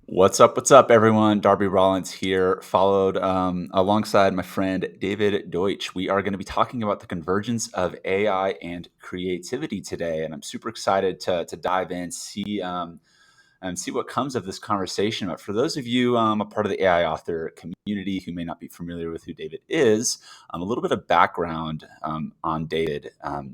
What's up, everyone? Darby Rollins here, followed alongside my friend David Deutsch. We are going to be talking about the convergence of AI and creativity today, and I'm super excited to dive in, and see what comes of this conversation. But for those of you a part of the AI author community who may not be familiar with who David is, a little bit of background on David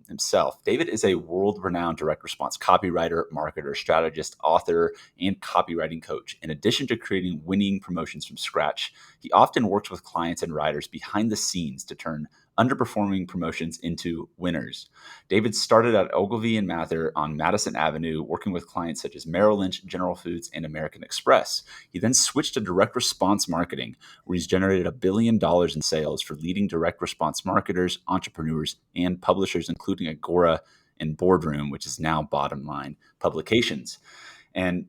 himself. David is a world-renowned direct response copywriter, marketer, strategist, author, and copywriting coach. In addition to creating winning promotions from scratch, he often works with clients and writers behind the scenes to turn underperforming promotions into winners. David started at Ogilvy and Mather on Madison Avenue, working with clients such as Merrill Lynch, General Foods, and American Express. He then switched to direct response marketing, where he's generated $1 billion in sales for leading direct response marketers, entrepreneurs, and publishers, including Agora and Boardroom, which is now Bottom Line Publications. And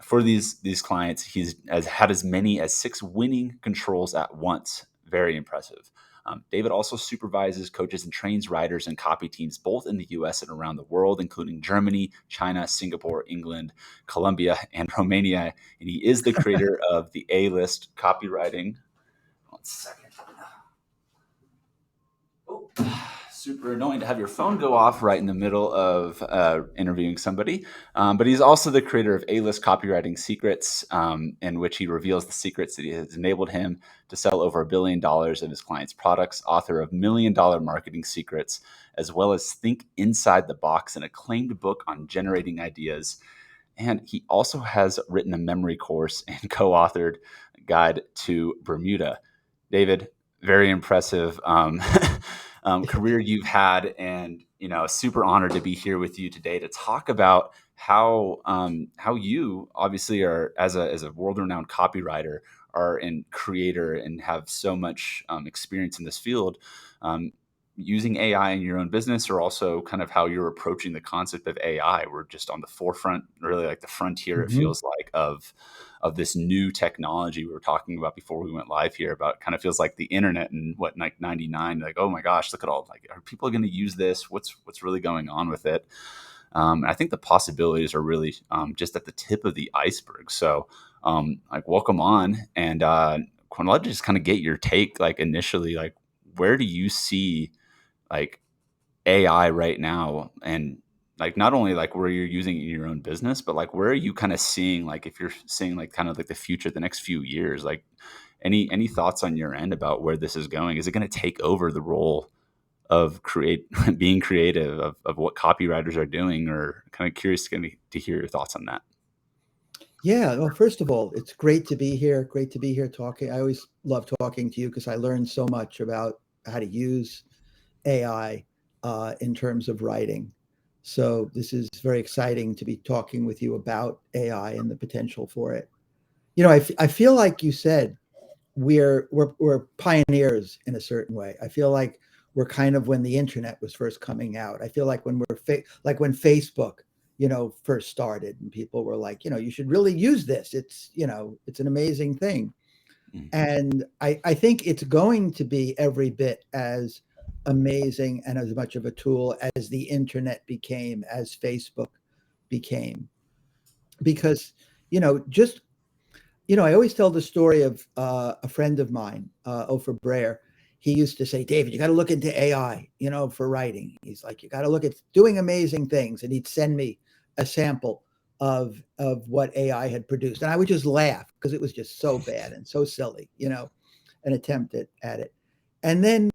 for these clients, he's had as many as 6 winning controls at once. Very impressive. David also supervises, coaches, and trains writers and copy teams both in the US and around the world, including Germany, China, Singapore, England, Colombia, and Romania. And he is the creator of the A-List copywriting. 1 second. Oh, super annoying to have your phone go off right in the middle of interviewing somebody. But he's also the creator of A-List Copywriting Secrets, in which he reveals the secrets that has enabled him to sell over $1 billion of his clients' products, author of $1 Million Marketing Secrets, as well as Think Inside the Box, an acclaimed book on generating ideas. And he also has written a memory course and co-authored Guide to Bermuda. David, very impressive career you've had, and super honored to be here with you today to talk about how you obviously are as a world-renowned copywriter are and creator and have so much experience in this field. Using AI in your own business, or also kind of how you're approaching the concept of AI. We're just on the forefront, really like the frontier, it Mhm. feels like, of this new technology we were talking about before we went live here. About kind of feels like the internet in what, like 99, like, oh my gosh, look at all, like, are people going to use this? What's really going on with it? I think the possibilities are really just at the tip of the iceberg. So like, welcome on. And I'd love to just kind of get your take, like, initially, like, where do you see like AI right now? And like, not only like where you're using it in your own business, but like, where are you kind of seeing, like, if you're seeing like kind of like the future, the next few years, like any thoughts on your end about where this is going? Is it going to take over the role of being creative, of what copywriters are doing? Or kind of curious to hear your thoughts on that. Yeah, well, first of all, it's great to be here. Great to be here talking. I always love talking to you because I learned so much about how to use AI in terms of writing. So this is very exciting to be talking with you about AI and the potential for it. I feel like you said we're pioneers in a certain way. I feel like we're kind of when the internet was first coming out. I feel like like when Facebook, first started, and people were like, you should really use this. It's an amazing thing. Mm. And I think it's going to be every bit as amazing and as much of a tool as the internet became, as Facebook became. Because, just I always tell the story of a friend of mine, Ofer Breyer. He used to say, David, you got to look into AI, for writing. He's like, you got to look at doing amazing things. And he'd send me a sample of what AI had produced. And I would just laugh because it was just so bad and so silly, an attempt at it. And then,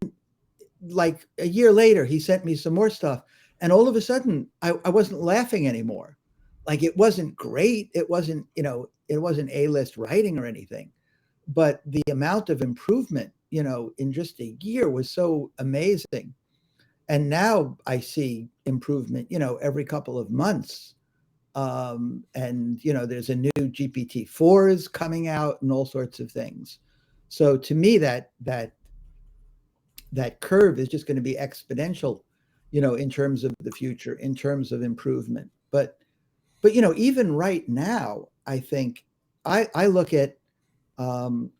like a year later, he sent me some more stuff. And all of a sudden, I wasn't laughing anymore. Like, it wasn't great. It wasn't A-list writing or anything, but the amount of improvement, in just a year was so amazing. And now I see improvement, every couple of months. And there's a new GPT-4s coming out and all sorts of things. So to me, that curve is just going to be exponential, in terms of the future, in terms of improvement. But even right now, I think I look at um,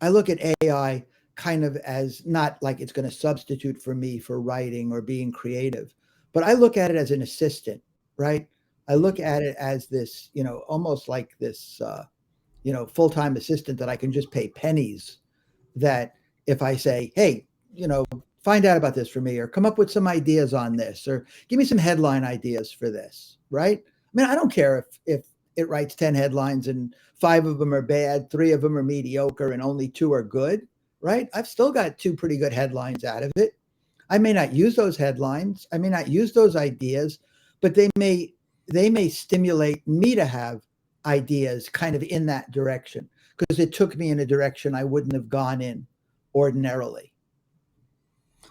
I look at AI kind of as not like it's going to substitute for me for writing or being creative, but I look at it as an assistant, right? I look Mhm. at it as this, almost like this full-time assistant that I can just pay pennies, that if I say, hey, find out about this for me, or come up with some ideas on this, or give me some headline ideas for this, right? I mean, I don't care if it writes 10 headlines and 5 of them are bad, 3 of them are mediocre, and only 2 are good, right? I've still got 2 pretty good headlines out of it. I may not use those headlines, I may not use those ideas, but they may stimulate me to have ideas kind of in that direction, because it took me in a direction I wouldn't have gone in ordinarily.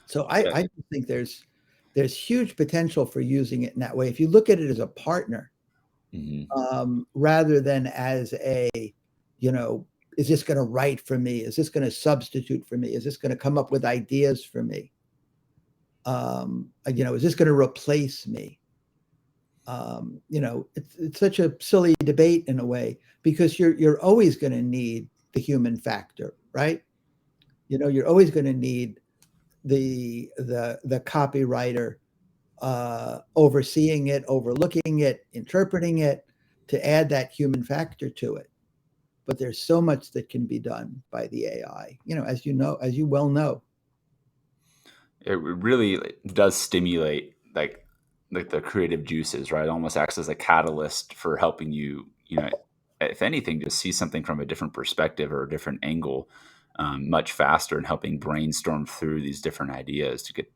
So I, Yeah. I think there's huge potential for using it in that way. If you look at it as a partner, Mhm. rather than as a, you know, is this going to write for me? Is this going to substitute for me? Is this going to come up with ideas for me? Is this going to replace me? It's such a silly debate in a way, because you're always going to need the human factor, right? You're always going to need the copywriter, overseeing it, overlooking it, interpreting it, to add that human factor to it. But there's so much that can be done by the AI, as you well know. It really does stimulate like the creative juices, right? It almost acts as a catalyst for helping you, if anything, just see something from a different perspective or a different angle, much faster, and helping brainstorm through these different ideas to get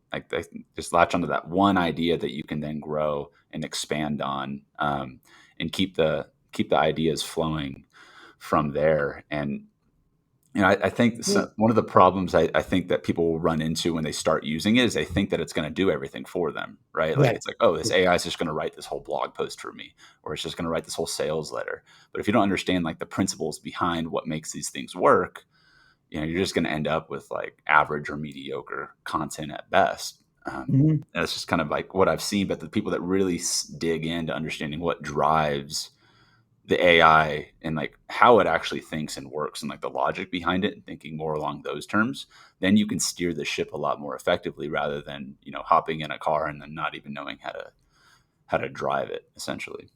just latch onto that one idea that you can then grow and expand on, and keep the ideas flowing from there. And I think Yeah, one of the problems I think that people will run into when they start using it is they think that it's going to do everything for them, right? Like right. it's like, oh, this AI is just going to write this whole blog post for me, or it's just going to write this whole sales letter. But if you don't understand like the principles behind what makes these things work, you're just going to end up with like average or mediocre content at best. Mhm. And it's just kind of like what I've seen. But the people that really dig into understanding what drives the AI and like how it actually thinks and works and like the logic behind it and thinking more along those terms, then you can steer the ship a lot more effectively rather than, hopping in a car and then not even knowing how to drive it essentially.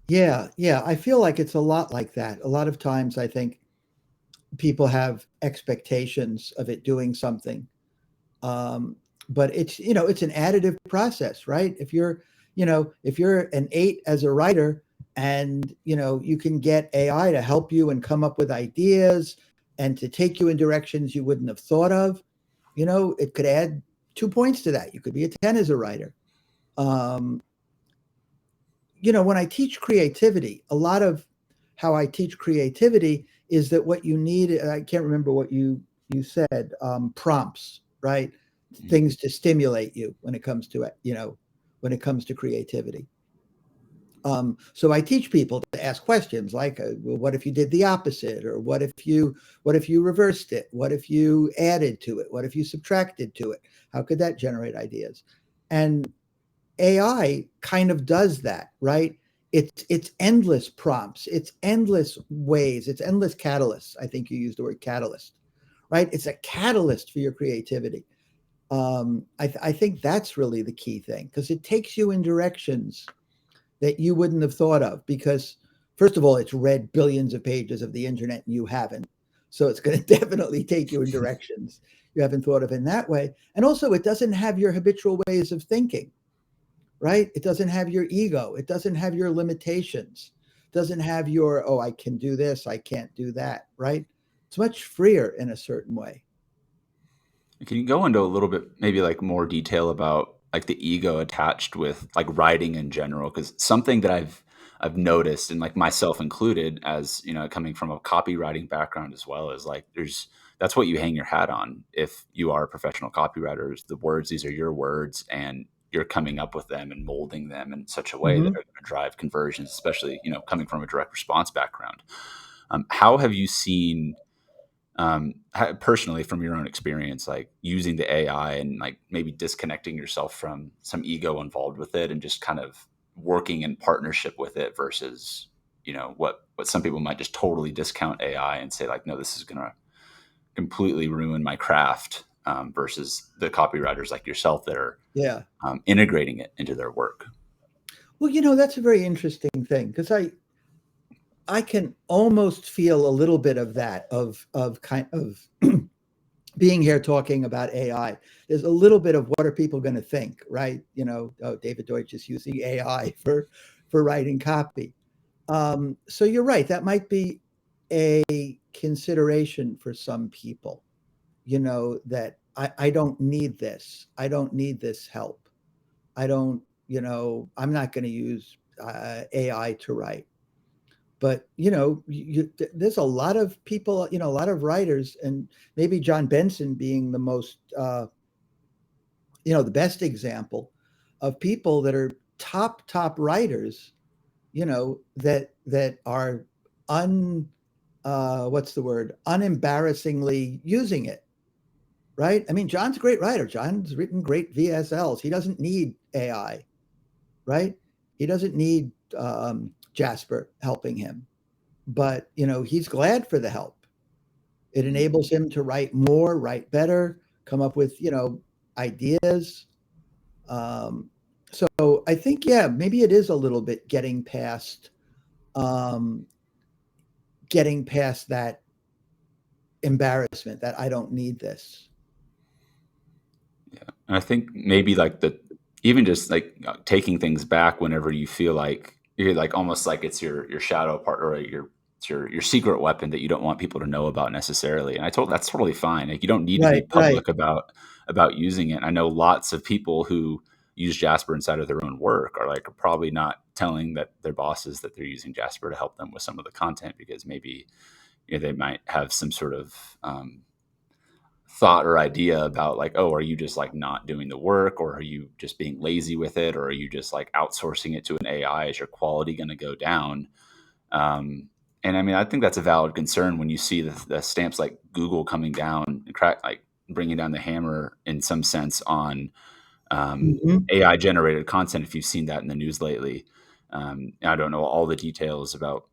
Yeah, yeah. I feel like it's a lot like that. A lot of times I think people have expectations of it doing something. Um, but it's an additive process, right? If you're an 8 as a writer, and you can get AI to help you and come up with ideas and to take you in directions you wouldn't have thought of, it could add 2 points to that. You could be a 10 as a writer. Um, when I teach creativity, a lot of how I teach creativity is that what you need, I can't remember what you said, prompts, right? Mhm. Things to stimulate you when it comes to it, when it comes to creativity. So I teach people to ask questions like, well, what if you did the opposite, or what if you reversed it, what if you added to it, what if you subtracted to it? How could that generate ideas? And AI kind of does that, right? It's endless prompts, it's endless ways, it's endless catalysts. I think you used the word catalyst, right? It's a catalyst for your creativity. I think that's really the key thing, because it takes you in directions that you wouldn't have thought of. Because first of all, it's read billions of pages of the internet and you haven't, so it's going to definitely take you in directions you haven't thought of in that way. And also, it doesn't have your habitual ways of thinking, right? It doesn't have your ego. It doesn't have your limitations. It doesn't have your, oh, I can do this, I can't do that, right? It's much freer in a certain way. Can you go into a little bit, maybe like more detail about like the ego attached with like writing in general? Because something that I've noticed, and like myself included, as coming from a copywriting background as well, is like that's what you hang your hat on. If you are a professional copywriter, is the words, these are your words, and you're coming up with them and molding them in such a way that Mm-hmm. are going to drive conversions, especially coming from a direct response background. How have you seen, personally, from your own experience, like using the AI and like maybe disconnecting yourself from some ego involved with it and just kind of working in partnership with it versus what some people might just totally discount AI and say like, no, this is going to completely ruin my craft, versus the copywriters like yourself that are, Yeah. integrating it into their work. Well, that's a very interesting thing, because I can almost feel a little bit of that, of kind of being here talking about AI. There's a little bit of what are people going to think, right? Oh, David Deutsch is using AI for writing copy. So you're right. That might be a consideration for some people. That I don't need this. I don't need this help. I don't. I'm not going to use AI to write. But there's a lot of people, a lot of writers, and maybe John Benson being the most, the best example of people that are top writers, that are un what's the word, unembarrassingly using it, right? I mean, John's a great writer. John's written great VSLs. He doesn't need AI, right? He doesn't need Jasper helping him, but he's glad for the help. It Mhm. enables him to write more, write better, come up with ideas. Um, so I think, yeah, maybe it is a little bit um, getting past that embarrassment that I don't need this. Yeah, and I think maybe like the even just like taking things back whenever you feel like you're like almost like it's your shadow part or it's your secret weapon that you don't want people to know about necessarily. And I told that's totally fine. Like you don't need to be Right, right. public about using it. I know lots of people who use Jasper inside of their own work are like probably not telling that their bosses that they're using Jasper to help them with some of the content because maybe they might have some sort of thought or idea about like, oh, are you just like not doing the work or are you just being lazy with it or are you just like outsourcing it to an AI? Is your quality going to go down? And I mean, I think that's a valid concern when you see the stamps like Google coming down and like bringing down the hammer in some sense on Mhm. AI generated content. If you've seen that in the news lately, I don't know all the details about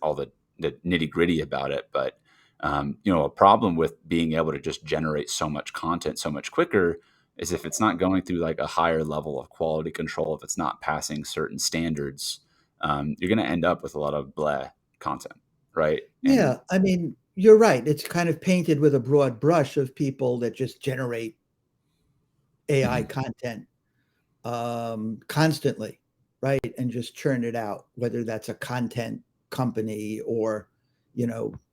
all the nitty gritty about it, but a problem with being able to just generate so much content so much quicker is if it's not going through like a higher level of quality control, if it's not passing certain standards, you're going to end up with a lot of blah content, right? And Yeah, I mean, you're right. It's kind of painted with a broad brush of people that just generate AI mhm, content constantly, right? And just churn it out, whether that's a content company or,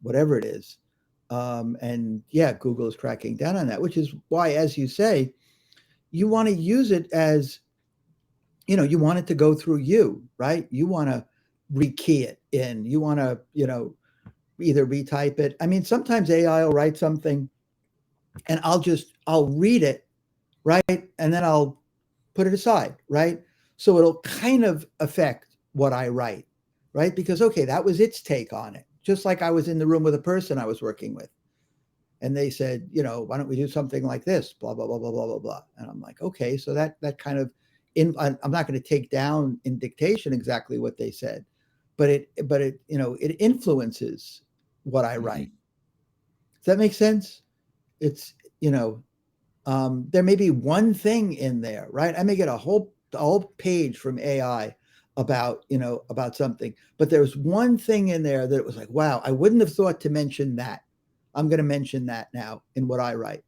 whatever it is. And yeah, Google is cracking down on that, which is why, as you say, you want to use it as, you want it to go through you, right? You want to rekey it in. You want to, either retype it. I mean, sometimes AI will write something and I'll read it, right? And then I'll put it aside, right? So it'll kind of affect what I write, right? Because, okay, that was its take on it. Just like I was in the room with a person I was working with, and they said, why don't we do something like this? Blah, blah, blah, blah, blah, blah, blah. And I'm like, okay, so that kind of, I'm not going to take down in dictation exactly what they said, but it, it influences what I write. mhm. Does that make sense? It's, there may be one thing in there, right? I may get a whole page from AI about something, but there's one thing in there that it was like, wow, I wouldn't have thought to mention that. I'm going to mention that now in what I write.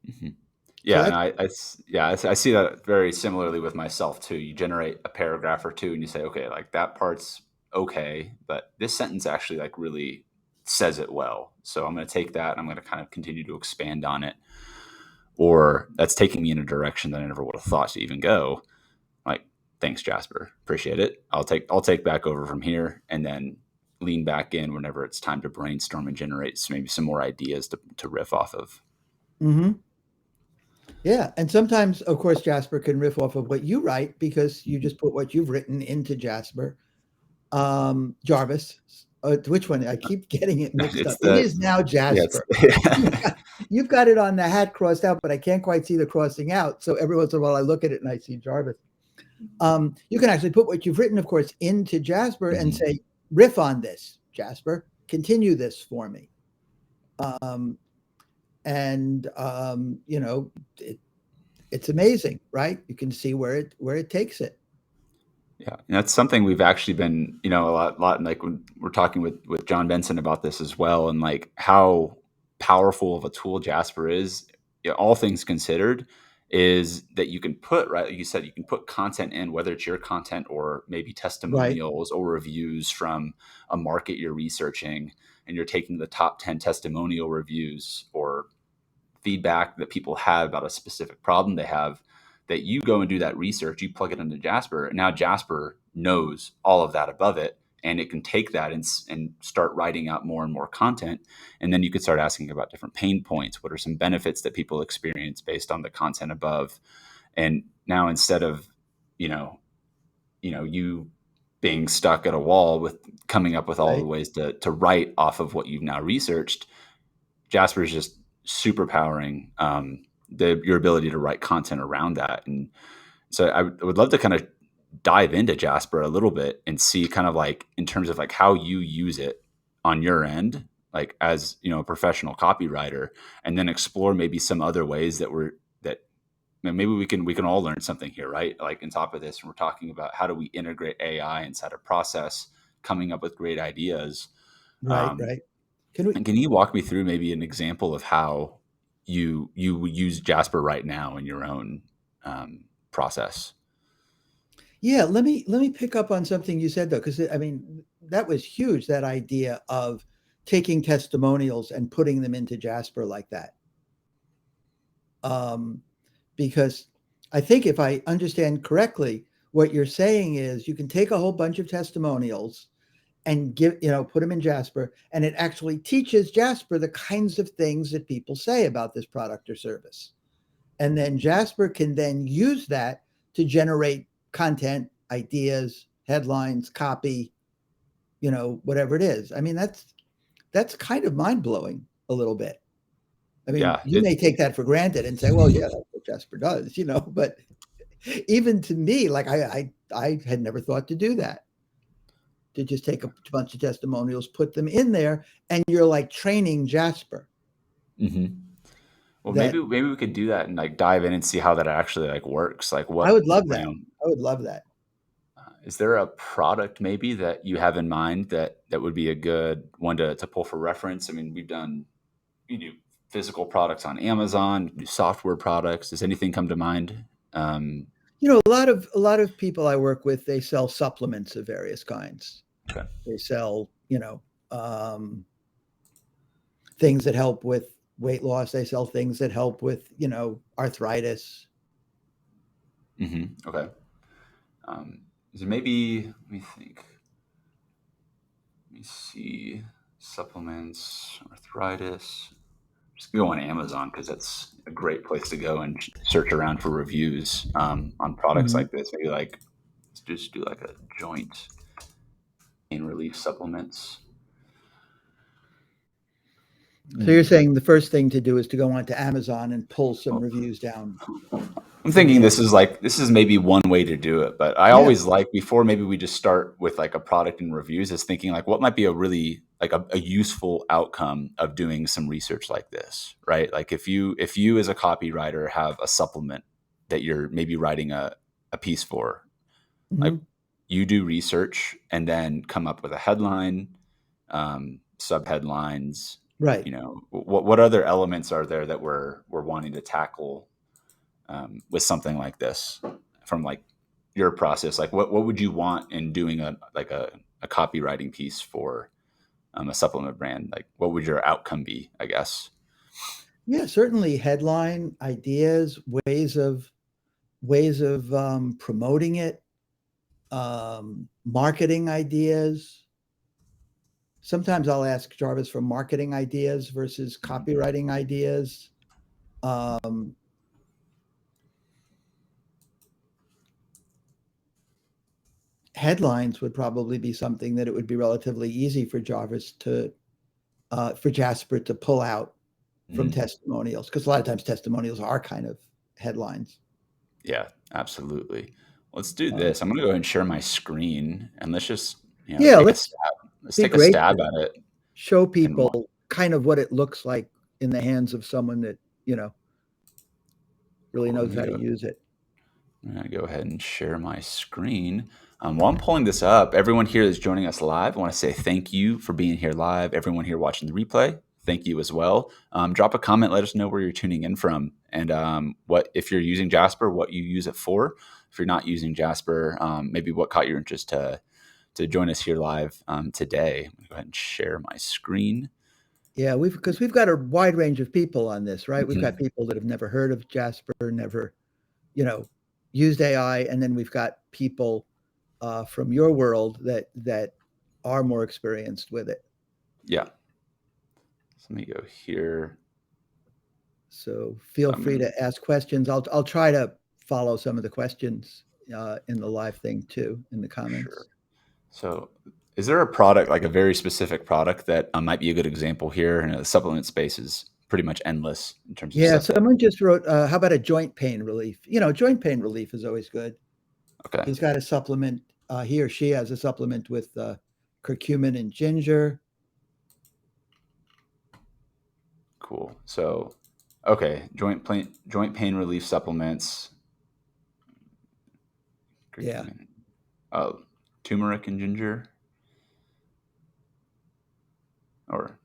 Mhm. So Yeah, and that's I see that very similarly with myself too. You generate a paragraph or two, and you say, okay, like that part's okay, but this sentence actually like really says it well. So I'm going to take that and I'm going to kind of continue to expand on it. Or that's taking me in a direction that I never would have thought to even go. Like, thanks, Jasper, appreciate it. I'll take back over from here, and then lean back in whenever it's time to brainstorm and generate maybe some more ideas to riff off of. hmm yeah. And sometimes, of course, Jasper can riff off of what you write because you just put what you've written into Jasper. Jarvis. Which one? I keep getting it mixed up. It's It the is now yeah, it's Jasper. You've got, you've got it on the hat crossed out, but I can't quite see the crossing out. So every once in a while, I look at it and I see Jarvis. You can actually put what you've written, of course, into Jasper and Mhm. say, riff on this, Jasper. Continue this for me. Um, and it, it's amazing, right? You can see where it takes it. Yeah, and that's something we've actually been, a lot, and like when we're talking with John Benson about this as well, and like how powerful of a tool Jasper is, all things considered, is that you can put, right, like you said, you can put content in, whether it's your content or maybe Right, testimonials or reviews from a market you're researching, and you're taking the top 10 testimonial reviews or feedback that people have about a specific problem they have, that you go and do that research, you plug it into Jasper, and now Jasper knows all of that above it, and it can take that and start writing out more and more content. And then you could start asking about different pain points. What are some benefits that people experience based on the content above? And now instead of, you know, you being stuck at a wall with coming up with all the right, ways to write off of what you've now researched, Jasper is just super powering your ability to write content around that. And so I would love to kind of dive into Jasper a little bit and see kind of like in terms of like how you use it on your end, like as a professional copywriter, and then explore maybe some other ways that maybe we can all learn something here, right? Like on top of this, we're talking about how do we integrate AI inside a process, coming up with great ideas. right, Um, right. Can we? and can you walk me through maybe an example of how you would use Jasper right now in your own process? Yeah, let me pick up on something you said though, because I mean that was huge. That idea of taking testimonials and putting them into Jasper like that, um, because I think if I understand correctly, what you're saying is you can take a whole bunch of testimonials and put them in Jasper, and it actually teaches Jasper the kinds of things that people say about this product or service. And then Jasper can then use that to generate content, ideas, headlines, copy, whatever it is. I mean, that's kind of mind blowing a little bit. I mean, Yeah, you may take that for granted and say, well, yeah, that's what Jasper does, but even to me, like I had never thought to do that, to just take a bunch of testimonials, put them in there, and you're like training Jasper hmm well, that maybe we could do that and like dive in and see how that actually like works. Like I what would love you that. know, I would love that. is there a product maybe that you have in mind that would be a good one to pull for reference? I mean, we do physical products on Amazon, we do software products. Does anything come to mind? Um, A lot of people I work with, they sell supplements of various kinds. okay. They sell, things that help with weight loss. They sell things that help with, arthritis. Okay. Is it maybe? Let me think. Let me see. Supplements, arthritis. Just go on Amazon because that's a great place to go and search around for reviews on products Mhm. like this. Maybe like let's just do like a joint pain relief supplements. So you're Hmm. saying the first thing to do is to go onto Amazon and pull some Well, reviews down I'm from thinking there. this is maybe one way to do it, but I Yeah. always like before maybe we just start with like a product and reviews is thinking like what might be a really like a useful outcome of doing some research like this, right? Like if you as a copywriter have a supplement that you're maybe writing a piece for, like Hmm. you do research and then come up with a headline, subheadlines. Right. What other elements are there that we're wanting to tackle with something like this from like your process? Like what would you want in doing a copywriting piece for a supplement brand? Like what would your outcome be, I guess? Yeah, certainly headline ideas, ways of promoting it, marketing ideas. Sometimes I'll ask Jarvis for marketing ideas versus Mhm. copywriting ideas. Um, Headlines would probably be something that it would be relatively easy for Jasper to pull out from Mhm. testimonials, because a lot of times testimonials are kind of headlines. Yeah, absolutely. Let's do Uh, this. I'm gonna go ahead and share my screen and let's just yeah, take a let's stab. Let's be take a great stab to at it show and people kind of what it looks like in the hands of someone that really cool. knows how to use it. I'm gonna go ahead and share my screen. While I'm pulling this up, everyone here that's joining us live, I want to say thank you for being here live. Everyone here watching the replay, thank you as well. Drop a comment, let us know where you're tuning in from, and what if you're using Jasper, what you use it for. If you're not using Jasper, maybe what caught your interest to join us here live today. I'm going to go ahead and share my screen. Yeah, we've got a wide range of people on this, right? We've got Mhm. people that have never heard of Jasper, never, you know, used AI, and then we've got people from your world that are more experienced with it. Yeah. So let me go here. So So feel I'm free going to, to ask questions. I'll try to follow some of the questions in the live thing too, in the sure. comments. So, is there a product, like a very specific product, that might be a good example here? And the supplement space is pretty much endless in terms of Yeah, stuff that. someone just wrote, how about a joint pain relief? Joint pain relief is always good. Okay, He's got a supplement. He or she has a supplement with curcumin and ginger. cool. So, okay, joint pain relief supplements, Yeah, curcumin, oh, turmeric and ginger, or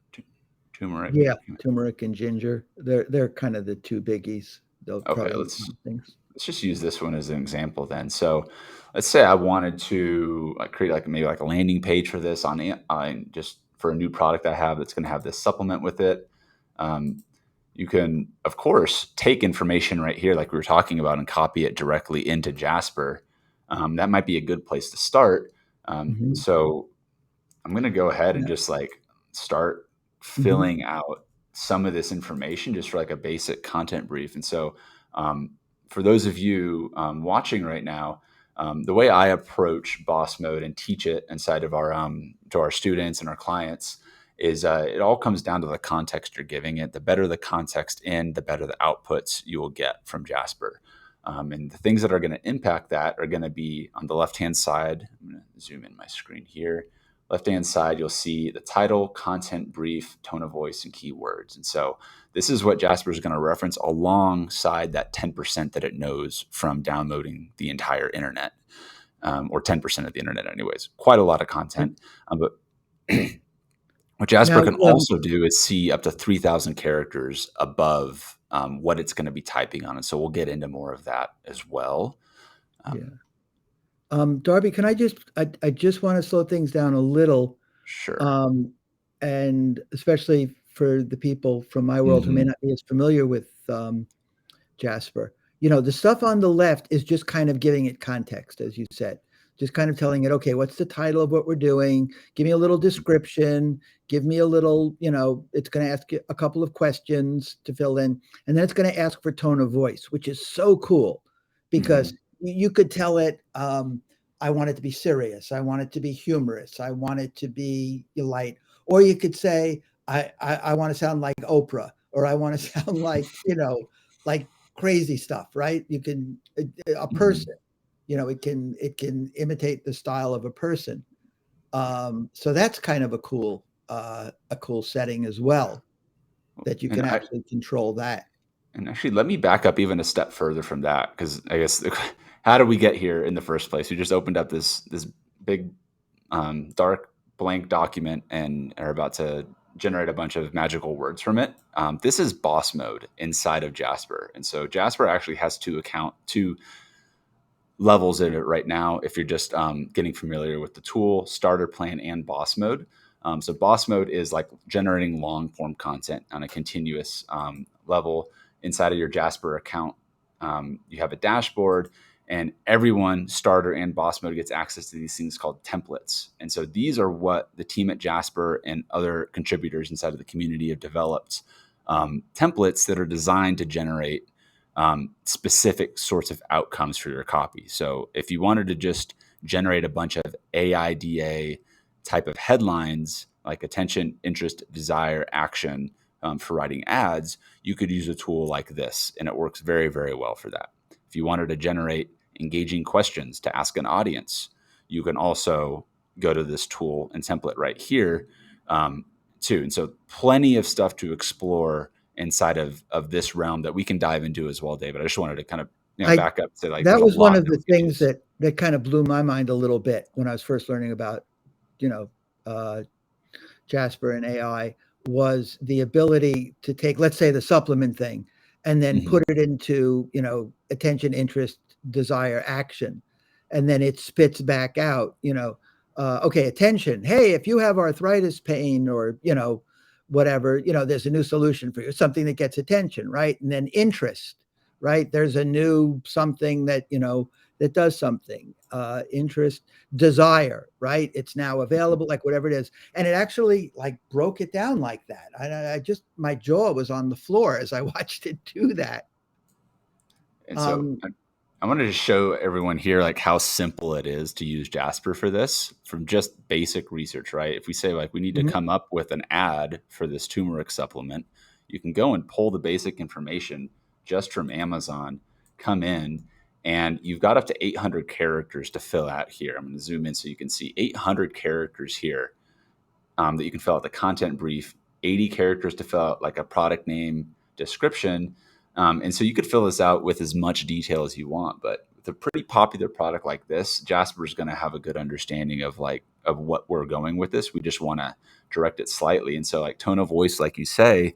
turmeric, yeah, curcumin. turmeric and ginger. They're kind of the two biggies. They'll Okay, probably things. let's just use this one as an example then. So, let's say I wanted to create like maybe like a landing page for this on just for a new product I have that's going to have this supplement with it. Um, you can, of course, take information right here, like we were talking about, and copy it directly into Jasper. That might be a good place to start. Hmm. So I'm going to go ahead and Yeah. just like start Hmm. filling out some of this information just for like a basic content brief. And so, um, for those of you watching right now, the way I approach boss mode and teach it inside of our to our students and our clients is it all comes down to the context you're giving it. The better the context in, the better the outputs you will get from Jasper. And the things that are going to impact that are going to be on the left hand side. I'm going to zoom in my screen here. Left-hand side, you'll see the title, content brief, tone of voice, and keywords. And so this is what Jasper is going to reference alongside that 10% that it knows from downloading the entire internet, or 10% of the internet anyways. Quite a lot of content. But what Jasper Now, can also do is see up to 3,000 characters above what it's going to be typing on. And so we'll get into more of that as well. Um, yeah. Darby, can I just want to slow things down a little, sure. um, and especially for the people from my world who may Hmm. not be as familiar with Jasper. The stuff on the left is just kind of giving it context, as you said, just kind of telling it, okay, what's the title of what we're doing? Give me a little description. Give me a little, it's going to ask you a couple of questions to fill in. And then it's going to ask for tone of voice, which is so cool because Hmm. you could tell it, I want it to be serious. I want it to be humorous. I want it to be light. Or you could say, I want to sound like Oprah, or I want to sound like crazy stuff, right? You can a Hmm. person, it can imitate the style of a person. So that's kind of a cool setting as well, that you And can I, actually control that. And actually, let me back up even a step further from that, because I guess how did we get here in the first place? We just opened up this big dark blank document and are about to generate a bunch of magical words from it. This is boss mode inside of Jasper, and so Jasper actually has two levels in it right now. If you're just getting familiar with the tool, starter plan, and boss mode. So boss mode is like generating long form content on a continuous level inside of your Jasper account. You have a dashboard, and everyone, starter and boss mode, gets access to these things called templates. And so these are what the team at Jasper and other contributors inside of the community have developed, templates that are designed to generate specific sorts of outcomes for your copy. So if you wanted to just generate a bunch of AIDA type of headlines, like attention, interest, desire, action, for writing ads, you could use a tool like this, and it works very, very well for that. If you wanted to generate engaging questions to ask an audience, you can also go to this tool and template right here, too. And so plenty of stuff to explore inside of this realm that we can dive into as well, David. I just wanted to kind of I back up to like there's That a was one lot of that the we could things use. that kind of blew my mind a little bit when I was first learning about, you know, uh, Jasper and AI was the ability to take, let's say, the supplement thing, and then Hmm. put it into, attention, interest, desire, action, and then it spits back out, okay, attention. Hey, if you have arthritis pain or whatever, there's a new solution for you. Something that gets attention, right? And then interest, right? There's a new something that that does something. Interest, desire, right? It's now available, like whatever it is, and it actually like broke it down like that. I just my jaw was on the floor as I watched it do that. And so Um, I wanted to show everyone here like how simple it is to use Jasper for this from just basic research, right? If we say like we need to mhm. come up with an ad for this turmeric supplement, you can go and pull the basic information just from Amazon, come in, and you've got up to 800 characters to fill out here. I'm going to zoom in so you can see 800 characters here that you can fill out the content brief, 80 characters to fill out like a product name description. And so you could fill this out with as much detail as you want. But with a pretty popular product like this, Jasper is going to have a good understanding of like of what we're going with this. We just want to direct it slightly. And so like tone of voice, like you say,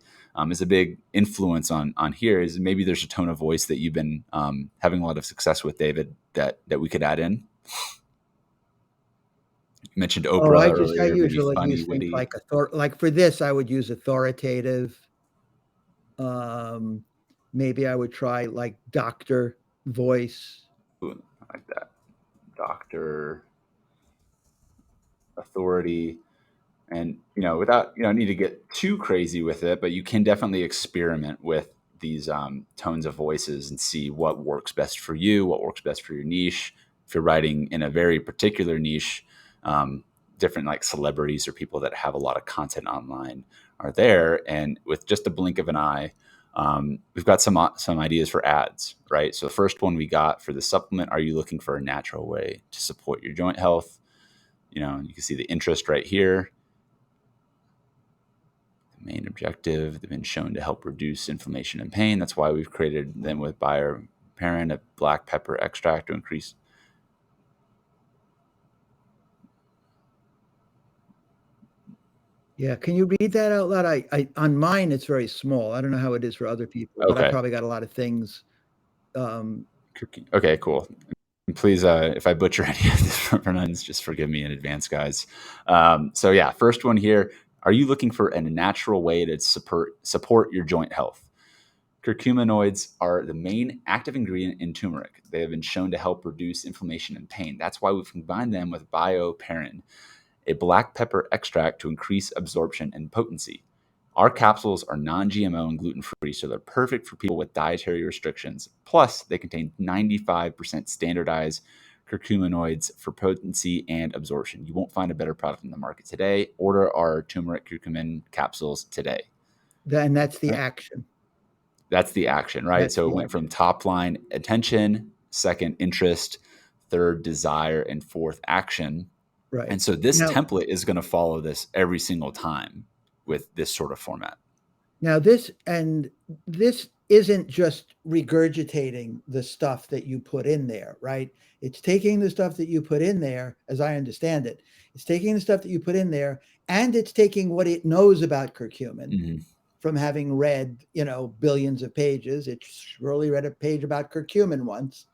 is a big influence on here. Is maybe there's a tone of voice that you've been having a lot of success with, David, that we could add in. You mentioned Oh, Oprah I earlier, maybe usually funny, use things witty. like like for this, I would use authoritative. Um, Maybe I would try like doctor voice. Ooh, I like that. Doctor, authority, and without need to get too crazy with it, but you can definitely experiment with these tones of voices and see what works best for you, what works best for your niche. If you're writing in a very particular niche, um, different like celebrities or people that have a lot of content online are there, and with just a blink of an eye. We've got some ideas for ads, right? So the first one we got for the supplement: are you looking for a natural way to support your joint health? You can see the interest right here. The main objective, they've been shown to help reduce inflammation and pain. That's why we've created them with bioperine, a black pepper extract to increase. Yeah, can you read that out loud? I on mine it's very small. I don't know how it is for other people, but I Okay. probably got a lot of things. Um, Okay, cool. Please, if I butcher any of this pronouns, just forgive me in advance, guys. So yeah, first one here. Are you looking for a natural way to support your joint health? Curcuminoids are the main active ingredient in turmeric. They have been shown to help reduce inflammation and pain. That's why we've combined them with bioperine, a black pepper extract, to increase absorption and potency. Our capsules are non GMO and gluten free, so they're perfect for people with dietary restrictions. Plus, they contain 95% standardized curcuminoids for potency and absorption. You won't find a better product in the market today. Order our turmeric curcumin capsules today. then that's the All right. action. That's the action, right? That's So it the went from action. top line attention, second interest, third desire, and fourth action. Right. And so this Now, template is going to follow this every single time with this sort of format. now this isn't just regurgitating the stuff that you put in there, right? It's taking the stuff that you put in there, as I understand it. It's taking the stuff that you put in there, and it's taking what it knows about curcumin Hmm. from having read, billions of pages. It surely read a page about curcumin once,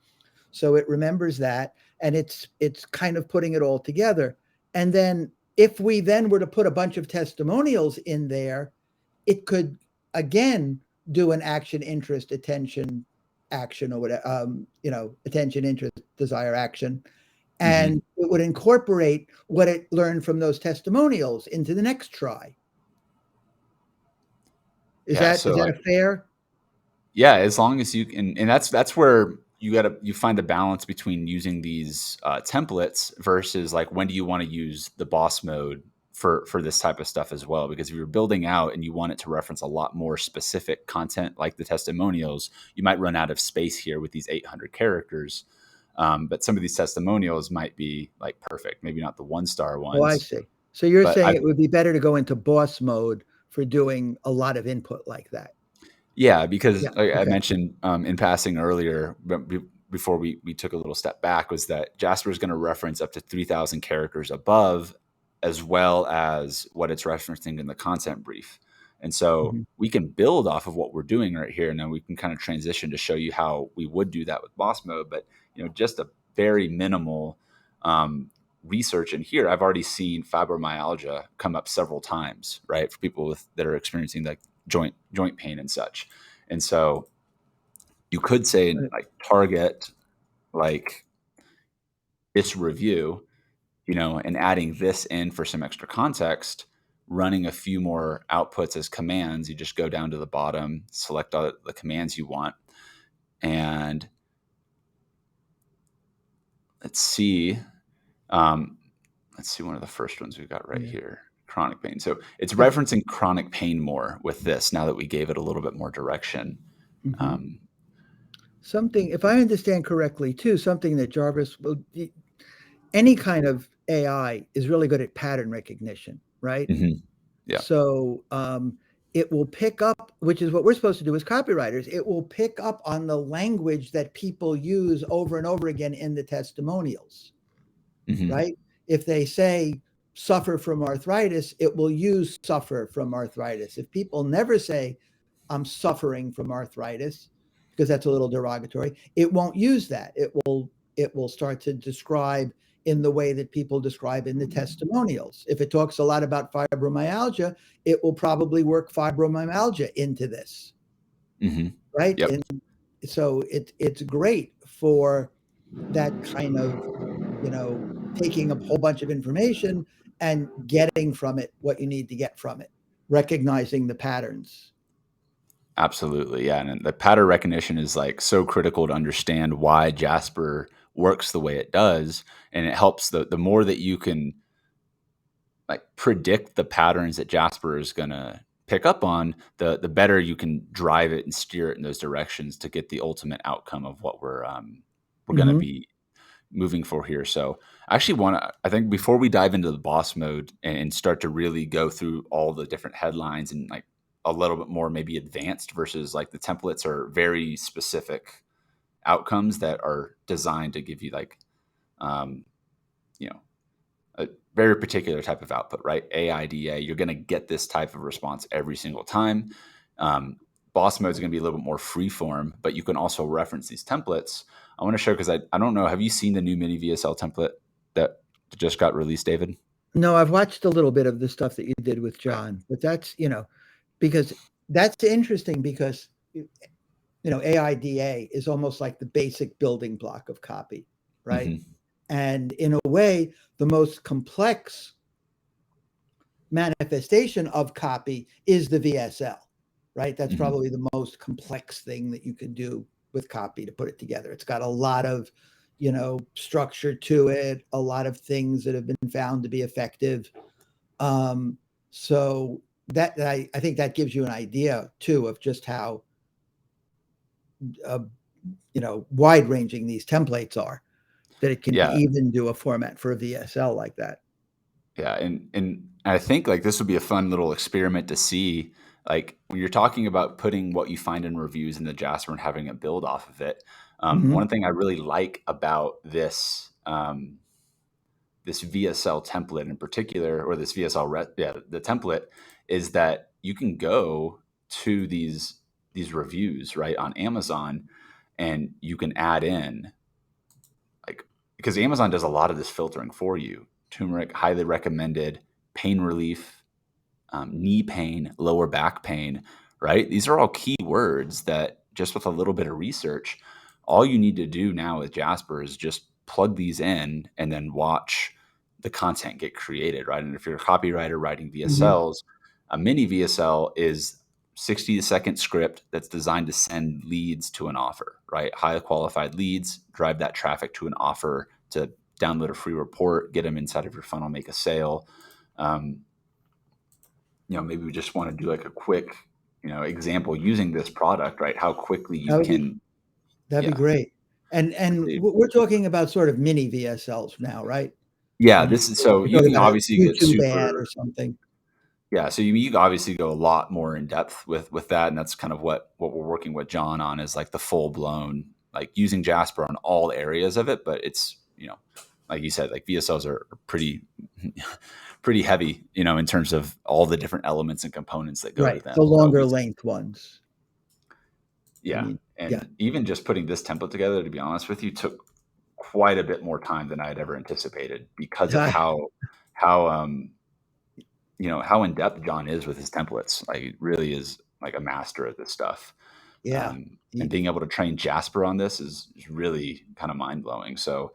so it remembers that, and it's kind of putting it all together. And then if we then were to put a bunch of testimonials in there, it could again do an action, interest, attention, action, or whatever, attention, interest, desire, action, Hmm. and it would incorporate what it learned from those testimonials into the next try. Is Yeah. that So is that like, a fair? yeah, as long as you can, and that's where you find a balance between using these templates versus like when do you want to use the boss mode for this type of stuff as well, because if you're building out and you want it to reference a lot more specific content like the testimonials, you might run out of space here with these 800 characters. But some of these testimonials might be like perfect, maybe not the 1-star Oh, I ones, see. So you're but saying I it would be better to go into boss mode for doing a lot of input like that. yeah, because Yeah. like I Okay. mentioned in passing earlier, before we took a little step back was that Jasper is going to reference up to 3,000 characters above, as well as what it's referencing in the content brief. And so Mm-hmm. we can build off of what we're doing right here, and then we can kind of transition to show you how we would do that with boss mode. But just a very minimal research in here. I've already seen fibromyalgia come up several times, right, for people that are experiencing like joint pain and such. And so you could say like target like this review, and adding this in for some extra context, running a few more outputs as commands. You just go down to the bottom, select all the commands you want, and let's see. Let's see one of the first ones we've got right Yeah. here, chronic pain. So it's If referencing chronic pain more with this now that we gave it a little bit more direction. mhm. Um, Something, if I understand correctly, too, something that Jarvis will, any kind of AI is really good at pattern recognition, right? mhm. Yeah. So it will pick up, which is what we're supposed to do as copywriters. It will pick up on the language that people use over and over again in the testimonials, Mhm. right? If they say suffer from arthritis, it will use suffer from arthritis. If people never say I'm suffering from arthritis, because that's a little derogatory, it won't use that. It will start to describe in the way that people describe in the testimonials. If it talks a lot about fibromyalgia, it will probably work fibromyalgia into this, Mhm. right? Yep. And so it's great for that kind of, you know, taking a whole bunch of information and getting from it what you need to get from it, recognizing the patterns. Absolutely. Yeah. And the pattern recognition is like so critical to understand why Jasper works the way it does. And it helps the more that you can like predict the patterns that Jasper is going to pick up on, the better you can drive it and steer it in those directions to get the ultimate outcome of what we're going to Mm-hmm. be moving for here. So I actually want to, I think before we dive into the boss mode and start to really go through all the different headlines and like a little bit more maybe advanced versus like the templates are very specific outcomes that are designed to give you like, um, you know, a very particular type of output, right? AIDA, you're going to get this type of response every single time. Um, Boss mode is going to be a little bit more free form, but you can also reference these templates. I want to show because I don't know. Have you seen the new mini VSL template that just got released, David? No, I've watched a little bit of the stuff that you did with John, but that's, because that's interesting because, AIDA is almost like the basic building block of copy, right? Hmm. And in a way, the most complex manifestation of copy is the VSL, right? That's Hmm. probably the most complex thing that you could do with copy to put it together. It's got a lot of, structure to it, a lot of things that have been found to be effective. So I think that gives you an idea too of just how uh, wide ranging these templates are. That it can Yeah, even do a format for a VSL like that. yeah, and I think like this would be a fun little experiment to see. Like when you're talking about putting what you find in reviews in the Jasper and having it build off of it. Mm-hmm. One thing I really like about this VSL template in particular, or this the template is that you can go to these reviews right on Amazon, and you can add in like because Amazon does a lot of this filtering for you. Turmeric, highly recommended, pain relief, knee pain, lower back pain, right? These are all key words that just with a little bit of research, all you need to do now with Jasper is just plug these in and then watch the content get created, right? And if you're a copywriter writing Mm-hmm. VSLs, a mini VSL is 60-second script that's designed to send leads to an offer, right? Highly qualified leads, drive that traffic to an offer to download a free report, get them inside of your funnel, make a sale. Um, Maybe we just want to do like a quick, example using this product, right? How quickly you That would be can, that'd be yeah, great. And create. we're talking about sort of mini VSLs now, right? Yeah, When this is so you're you talking can about a obviously get YouTube ad or super, something. yeah. So you can obviously go a lot more in depth with that, and that's kind of what we're working with John on is like the full blown. like using Jasper on all areas of it, but it's, like you said, like VSLs are pretty pretty heavy, in terms of all the different elements and components that go to Right. them. The So longer it's, length ones. I yeah. mean, yeah. And even just putting this template together, to be honest with you, took quite a bit more time than I had ever anticipated because of how how in depth John is with his templates. Like, he really is like a master at this stuff. Yeah. And being able to train Jasper on this is really kind of mind blowing. So,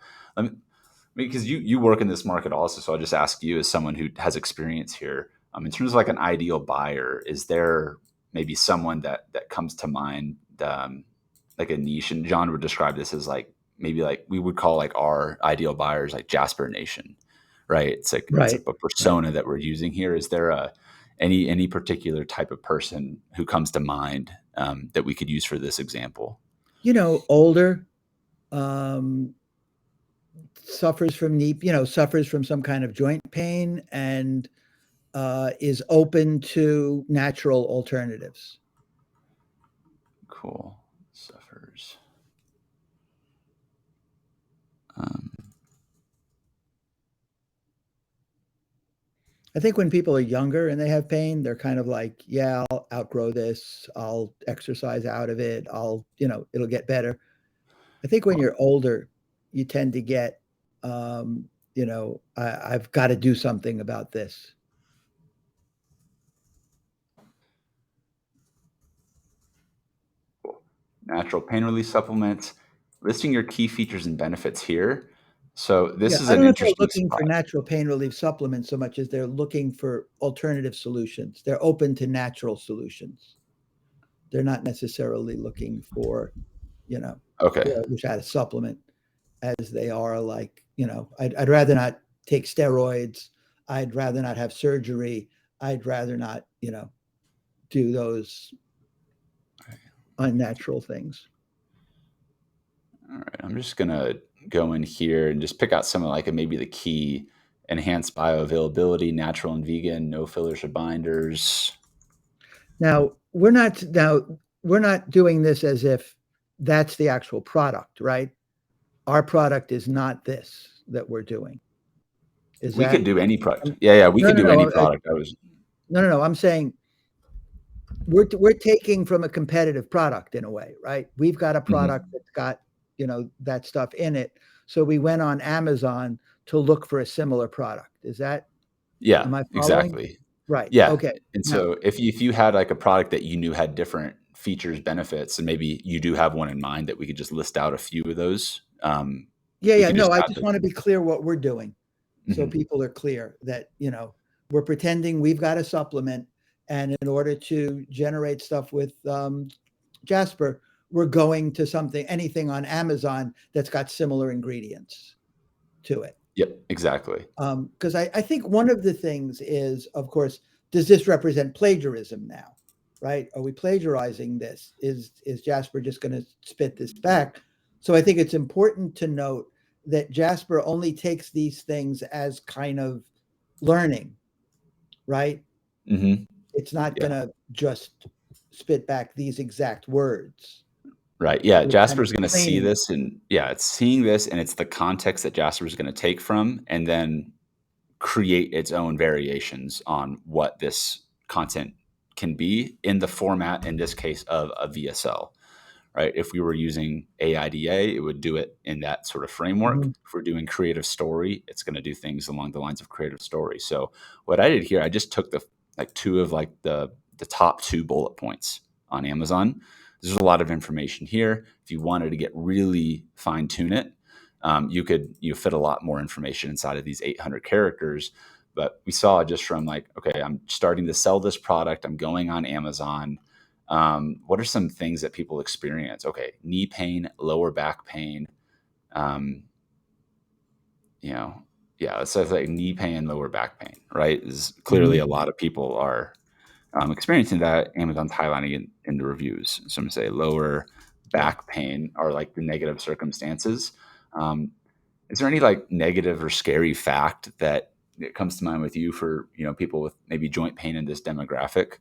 because you work in this market also, so I'll just ask you, as someone who has experience here, in terms of like an ideal buyer, is there maybe someone that comes to mind, like a niche? And John would describe this as like, maybe like we would call like our ideal buyers like Jasper Nation, right? It's a Right. Right. persona that we're using here. Is there any particular type of person who comes to mind, that we could use for this example? Older, um, suffers from knee, suffers from some kind of joint pain and is open to natural alternatives. Cool. Suffers. Um, I think when people are younger and they have pain, they're kind of like, yeah, I'll outgrow this. I'll exercise out of it. It'll get better. I think when well, you're older, you tend to get, I've got to do something about this. cool. Natural pain relief supplements. Listing your key features and benefits here. So Yeah, this is I an don't know if they're interesting looking for spot. natural pain relief supplements so much as they're looking for alternative solutions. They're open to natural solutions. They're not necessarily looking for, you know, Okay. "Boy, I wish I had a supplement," as they are like, I'd rather not take steroids. I'd rather not have surgery. I'd rather not, do those unnatural things. All right. I'm just gonna go in here and just pick out some of like maybe the key: enhanced bioavailability, natural and vegan, no fillers or binders. Now we're not doing this as if that's the actual product, right? Our product is not this that we're doing. Is We could that do any product. um, Yeah, yeah, we no, could no, do no, any product. I was no, no, no. I'm saying we're taking from a competitive product in a way, right? We've got a product Mhm. that's got, that stuff in it. So we went on Amazon to look for a similar product. Yeah, Am I following? exactly. Right. Yeah, Okay. and Now, so if you had like a product that you knew had different features, benefits, and maybe you do have one in mind that we could just list out a few of those, yeah, we yeah. could No, just I add just those want to in. be clear what we're doing. So Mhm. people are clear that, we're pretending we've got a supplement. And in order to generate stuff with Jasper, we're going to anything on Amazon that's got similar ingredients to it. Yep, exactly. Because I think one of the things is, of course, does this represent plagiarism now? Right? Are we plagiarizing this? Is Jasper just going to spit this back? So I think it's important to note that Jasper only takes these things as kind of learning, right? Mhm. It's not going Yeah. to just spit back these exact words. Right, yeah, We're kind of Jasper's gonna see training it. this, and yeah, it's seeing this, and it's the context that Jasper's gonna take from, and then create its own variations on what this content can be in the format, in this case, of a VSL. Right? If we were using AIDA, it would do it in that sort of framework. Mhm. If we're doing creative story, it's going to do things along the lines of creative story. So what I did here, I just took the like two of like the top two bullet points on Amazon. There's a lot of information here. If you wanted to get really fine tune it, you could fit a lot more information inside of these 800 characters. But we saw just from like, okay, I'm starting to sell this product. I'm going on Amazon. What are some things that people experience? Okay, knee pain, lower back pain. Um, you know, yeah, so it's like knee pain, lower back pain, right? Is clearly Mhm. a lot of people are experiencing that. Amazon's highlighting it in the reviews. Some say lower Yeah. back pain are like the negative circumstances. Um, is there any like negative or scary fact that comes to mind with you for people with maybe joint pain in this demographic?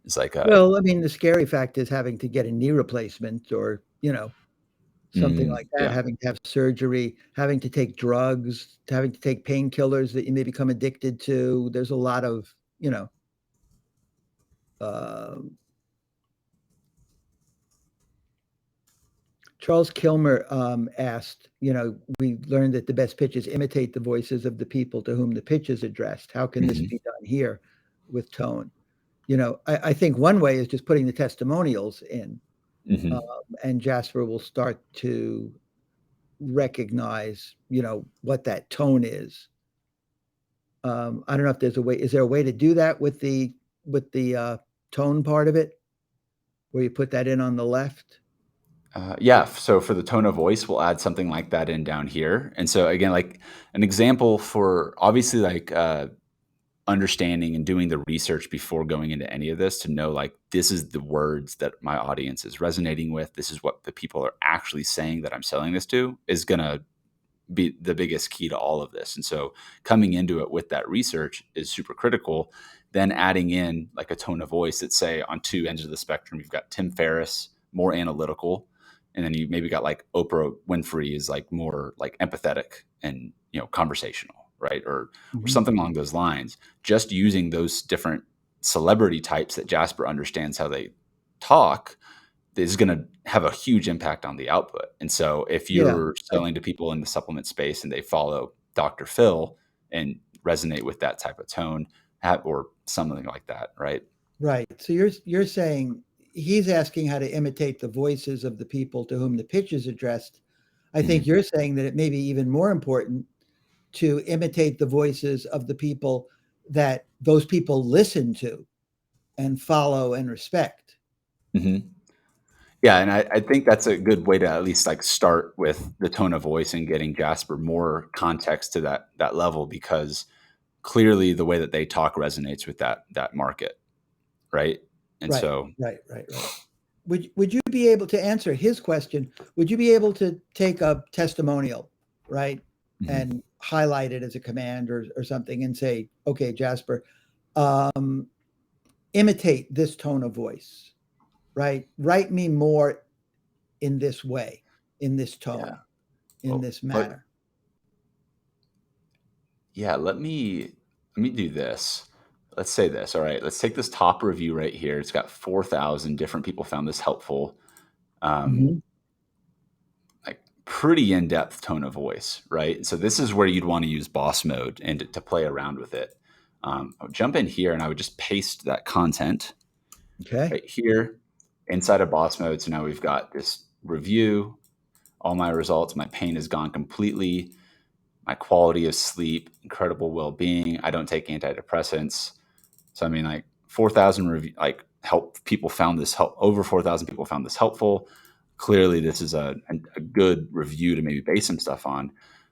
It's like a Well, I mean, the scary fact is having to get a knee replacement or, you know, something like that, Yeah. having to have surgery, having to take drugs, having to take painkillers that you may become addicted to. There's a lot of, uh, Charles Kilmer asked, we learned that the best pitches imitate the voices of the people to whom the pitch is addressed. How can this Hmm. be done here with tone? I think one way is just putting the testimonials in, um, Hmm. and Jasper will start to recognize, what that tone is. I don't know if there's a way. Is there a way to do that with the tone part of it, where you put that in on the left? Yeah. So for the tone of voice, we'll add something like that in down here. And so again, like an example for obviously like understanding and doing the research before going into any of this to know like this is the words that my audience is resonating with. This is what the people are actually saying that I'm selling this to is gonna be the biggest key to all of this. And so coming into it with that research is super critical. Then adding in like a tone of voice that say on two ends of the spectrum, you've got Tim Ferriss, more analytical, and then you maybe got like Oprah Winfrey is like more like empathetic and conversational, right? Or Mhm. something along those lines. Just using those different celebrity types that Jasper understands how they talk is going to have a huge impact on the output. And so if Yeah. you're I selling to people in the supplement space and they follow Dr. Phil and resonate with that type of tone or something like that, right? Right. So you're saying he's asking how to imitate the voices of the people to whom the pitch is addressed. I think Mhm. you're saying that it may be even more important to imitate the voices of the people that those people listen to and follow and respect. Mhm. Yeah, and I think that's a good way to at least like start with the tone of voice and getting Jasper more context to that level because clearly the way that they talk resonates with that market, right? And Right. so, Right. Would you be able to answer his question? Would you be able to take a testimonial, right, mhm, and highlight it as a command or something and say, okay, Jasper, um, imitate this tone of voice, right? Write me more in this way, in this yeah. tone, in Well, this manner. yeah, let me do this. Let's say this. All right, let's take this top review right here. It's got 4,000 different people found this helpful. Um, Mhm. like pretty in-depth tone of voice, right? So this is where you'd want to use boss mode and to play around with it. I would jump in here and I would just paste that content Okay. right here inside of boss mode. So now we've got this review, all my results. My pain is gone completely. My quality of sleep, incredible well-being. I don't take antidepressants. So I mean, like 4,000 review, like help people found this help. Over 4,000 people found this helpful. Clearly, this is a good review to maybe base some stuff on.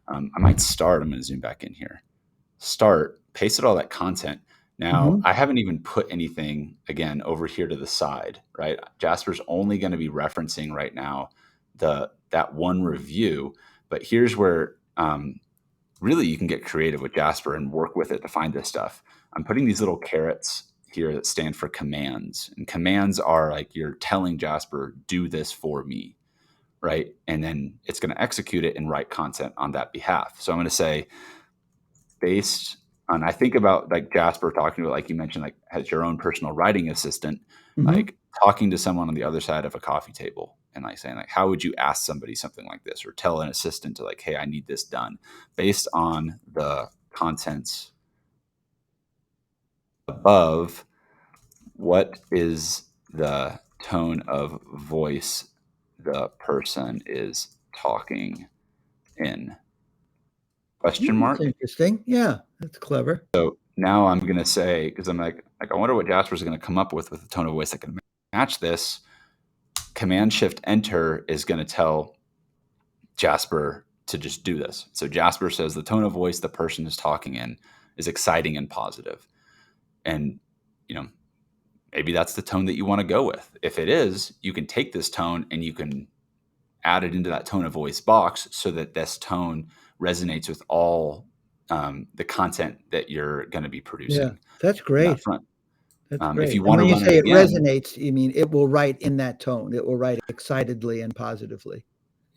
I might start. I'm going to zoom back in here. Start. Pasted all that content. Now Mhm. I haven't even put anything again over here to the side. Right. Jasper's only going to be referencing right now that one review. But here's where really you can get creative with Jasper and work with it to find this stuff. I'm putting these little carrots here that stand for commands. And commands are like you're telling Jasper, do this for me, right? And then it's going to execute it and write content on that behalf. So I'm going to say, based on, I think about like Jasper talking about, like you mentioned, like has your own personal writing assistant, Mhm. like talking to someone on the other side of a coffee table and like saying like, how would you ask somebody something like this or tell an assistant to like, hey, I need this done based on the contents above. What is the tone of voice the person is talking in? Question That's mark. interesting. Yeah, that's clever. So now I'm going to say, because I'm like, I wonder what Jasper's going to come up with a tone of voice that can match this. Command Shift Enter is going to tell Jasper to just do this. So Jasper says the tone of voice the person is talking in is exciting and positive. And, you know, maybe that's the tone that you want to go with. If it is, you can take this tone and you can add it into that tone of voice box so that this tone resonates with all the content that you're going to be Yeah, producing that's on that great. front. That's If great. you And want to when you run it say it again, resonates, you mean it will write in that tone. It will write excitedly and positively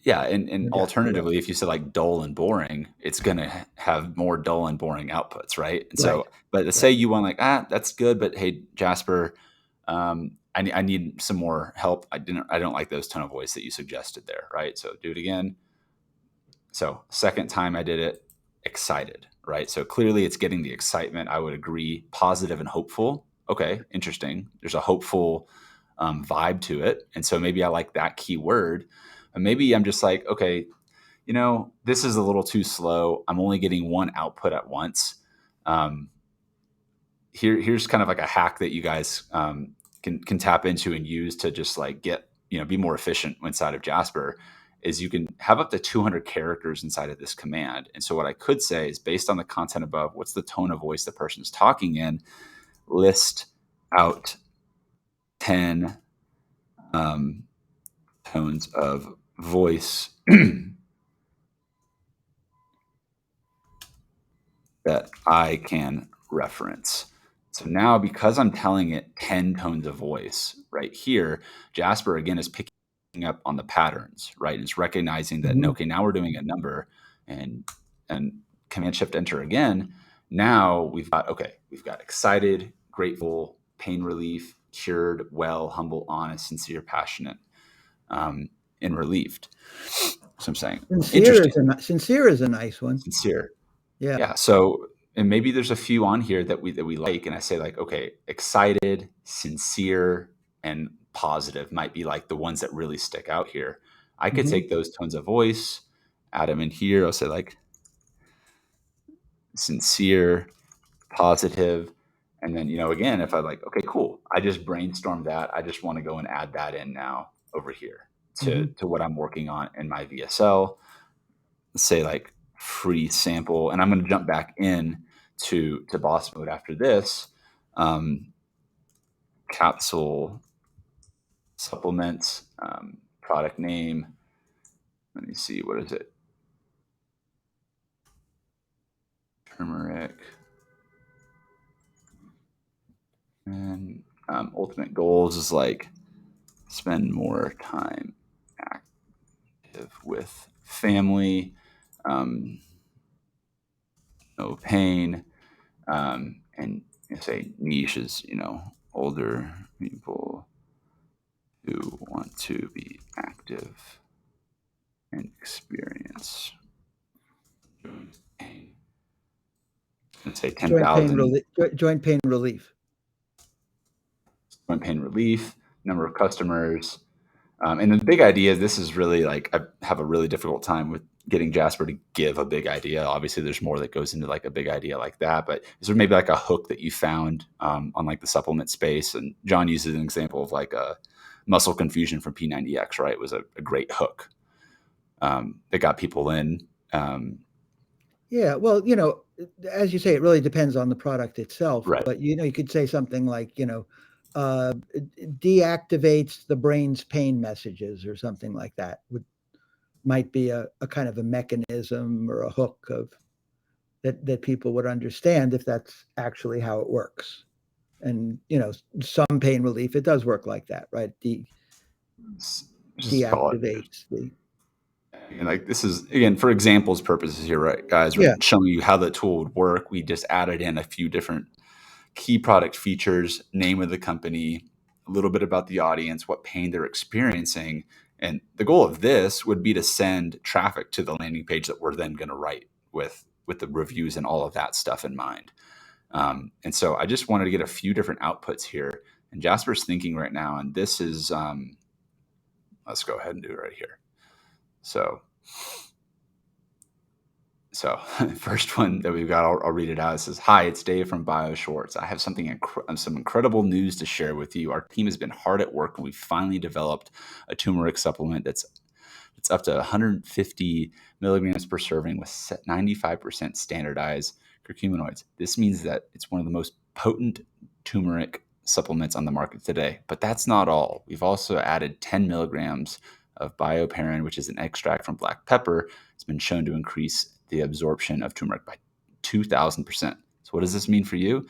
yeah, and when Jasper writes. alternatively, if you said like dull and boring, it's gonna have more dull and boring outputs, right? And Right, so, but say right. you want like, that's good, but hey, Jasper, I need some more help. I don't like those tone of voice that you suggested there, right? So do it again. So second time I did it, excited, right? So clearly it's getting the excitement. I would agree, positive and hopeful. Okay, interesting. There's a hopeful vibe to it, and so maybe I like that key word. And maybe I'm just like, okay, this is a little too slow. I'm only getting one output at once. Um, here's kind of like a hack that you guys can tap into and use to just like get be more efficient inside of Jasper. Is you can have up to 200 characters inside of this command. And so what I could say is, based on the content above, what's the tone of voice the person's talking in? List out 10 um, tones of voice that I can reference. So now, because I'm telling it 10 tones of voice right here, Jasper again is picking up on the patterns, right? It's recognizing that, Mhm. okay, now we're doing a number, and Command Shift Enter again. Now we've got excited, grateful, pain relief, cured, well, humble, honest, sincere, passionate, and relieved. So I'm saying interesting, Sincere is a nice one. sincere. Yeah. Yeah. So, and maybe there's a few on here that we like, and I say like, okay, excited, sincere, and positive might be like the ones that really stick out here. I could Mhm. take those tones of voice, add them in here. I'll say like sincere, positive, and then again, if I like, okay, cool, I just brainstormed that. I just want to go and add that in now over here to Mhm. what I'm working on in my VSL. Say like free sample, and I'm going to jump back in to boss mode after this. um, Capsule supplements, product name, let me see, what is it? Turmeric. And ultimate goals is like spend more time active with family, um, no pain, and say niche is older people who want to be active and experience pain. Let's say 10,000 Joint pain relief. joint pain relief, number of customers. And the big idea, this is really like, I have a really difficult time with getting Jasper to give a big idea. Obviously, there's more that goes into like a big idea like that, but is there maybe like a hook that you found on like the supplement space? And John uses an example of like a muscle confusion from P90X, right? It was a great hook that got people in. Yeah, well, as you say, it really depends on the product itself, Right. but, you could say something like, deactivates the brain's pain messages or something like that might be a kind of a mechanism or a hook of that people would understand if that's actually how it works. And, some pain relief, it does work like that, right? Just call it. Deactivates the And like, this is again for examples purposes here, right, guys? We're Yeah. showing you how the tool would work. We just added in a few different key product features, name of the company, a little bit about the audience, what pain they're experiencing. And the goal of this would be to send traffic to the landing page that we're then going to write with the reviews and all of that stuff in mind. And so I just wanted to get a few different outputs here. And Jasper's thinking right now, and this is let's go ahead and do it right here. So first one that we've got, I'll read it out. It says, "Hi, it's Dave from BioShorts. I have some incredible news to share with you. Our team has been hard at work, and we finally developed a turmeric supplement that's it's up to 150 milligrams per serving with 95% standardized curcuminoids. This means that it's one of the most potent turmeric supplements on the market today. But that's not all. We've also added 10 milligrams of bioperin, which is an extract from black pepper. It's been shown to increase the absorption of turmeric by 2,000%. So what does this mean for you?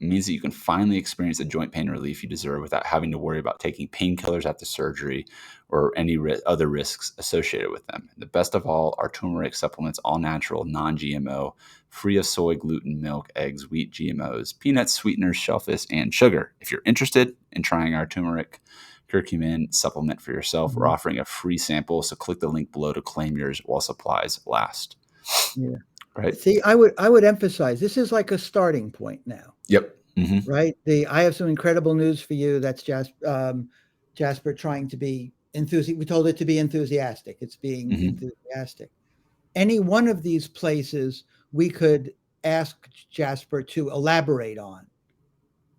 It means that you can finally experience the joint pain relief you deserve without having to worry about taking painkillers after surgery or any other risks associated with them. The best of all, our turmeric supplements all natural, non-GMO, free of soy, gluten, milk, eggs, wheat, GMOs, peanuts, sweeteners, shellfish, and sugar. If you're interested in trying our turmeric curcumin supplement for yourself, we're Mhm. offering a free sample, so click the link below to claim yours while supplies last. Yeah. Right? See, I would emphasize this is like a starting point now, Yep. Mm-hmm. right? I have some incredible news for you. That's Jasper trying to be enthusiastic. We told it to be enthusiastic. It's being Mm-hmm. enthusiastic. Any one of these places we could ask Jasper to elaborate on,